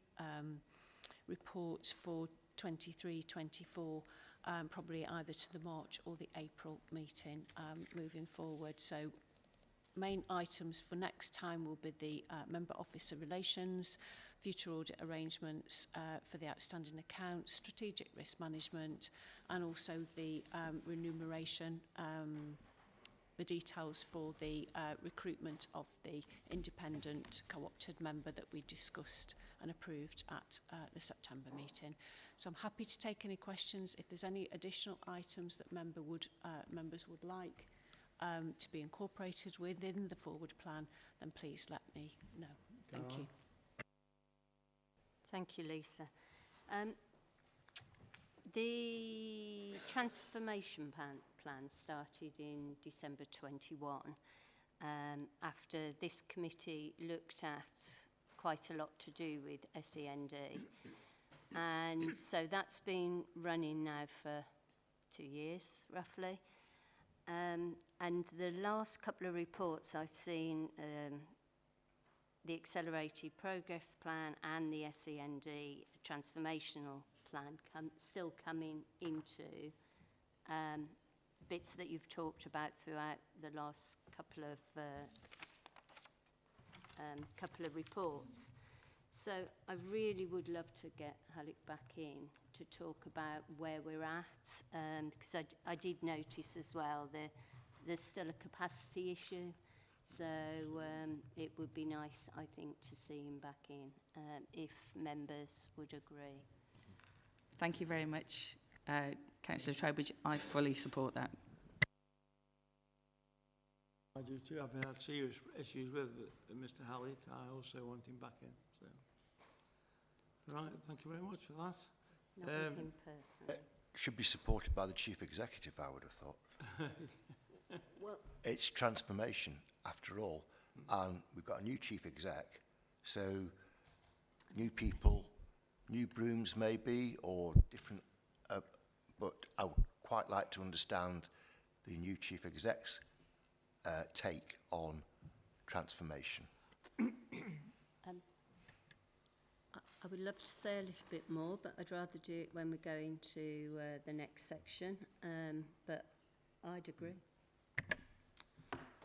reports for 23-24 probably either to the March or the April meeting moving forward. So main items for next time will be the member officer relations, future audit arrangements for the outstanding accounts, strategic risk management, and also the remuneration, the details for the recruitment of the independent co-opted member that we discussed and approved at the September meeting. So I'm happy to take any questions. If there's any additional items that members would like to be incorporated within the forward plan, then please let me know. Thank you. Thank you, Lisa. The transformation plan started in December 21 after this committee looked at quite a lot to do with SEND. And so that's been running now for 2 years, roughly. And the last couple of reports I've seen, the Accelerated Progress Plan and the SEND Transformational Plan still coming into bits that you've talked about throughout the last couple of reports. So I really would love to get Haluk back in to talk about where we're at, because I did notice as well there's still a capacity issue. So it would be nice, I think, to see him back in, if members would agree. Thank you very much, Councillor Trowbridge. I fully support that. I do too. I've had serious issues with Mr. Hallett. I also want him back in. So, right, thank you very much for that. Not with him personally. Should be supported by the Chief Executive, I would have thought. Well, It's transformation, after all, and we've got a new Chief Exec, so new people, new brooms maybe, or different, but I would quite like to understand the new Chief Exec's take on transformation. I would love to say a little bit more, but I'd rather do it when we go into the next section. But I'd agree.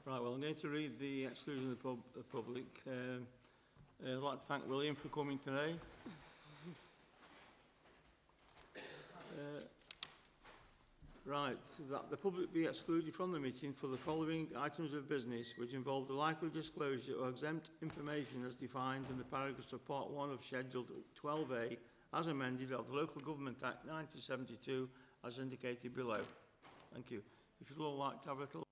Right, well, I'm going to read the exclusion of the public. I'd like to thank William for coming today. Right, that the public be excluded from the meeting for the following items of business which involve the likely disclosure or exempt information as defined in the paragraphs of Part 1 of Schedule 12A as amended of the Local Government Act 1972 as indicated below. Thank you. If you'd all like to have a little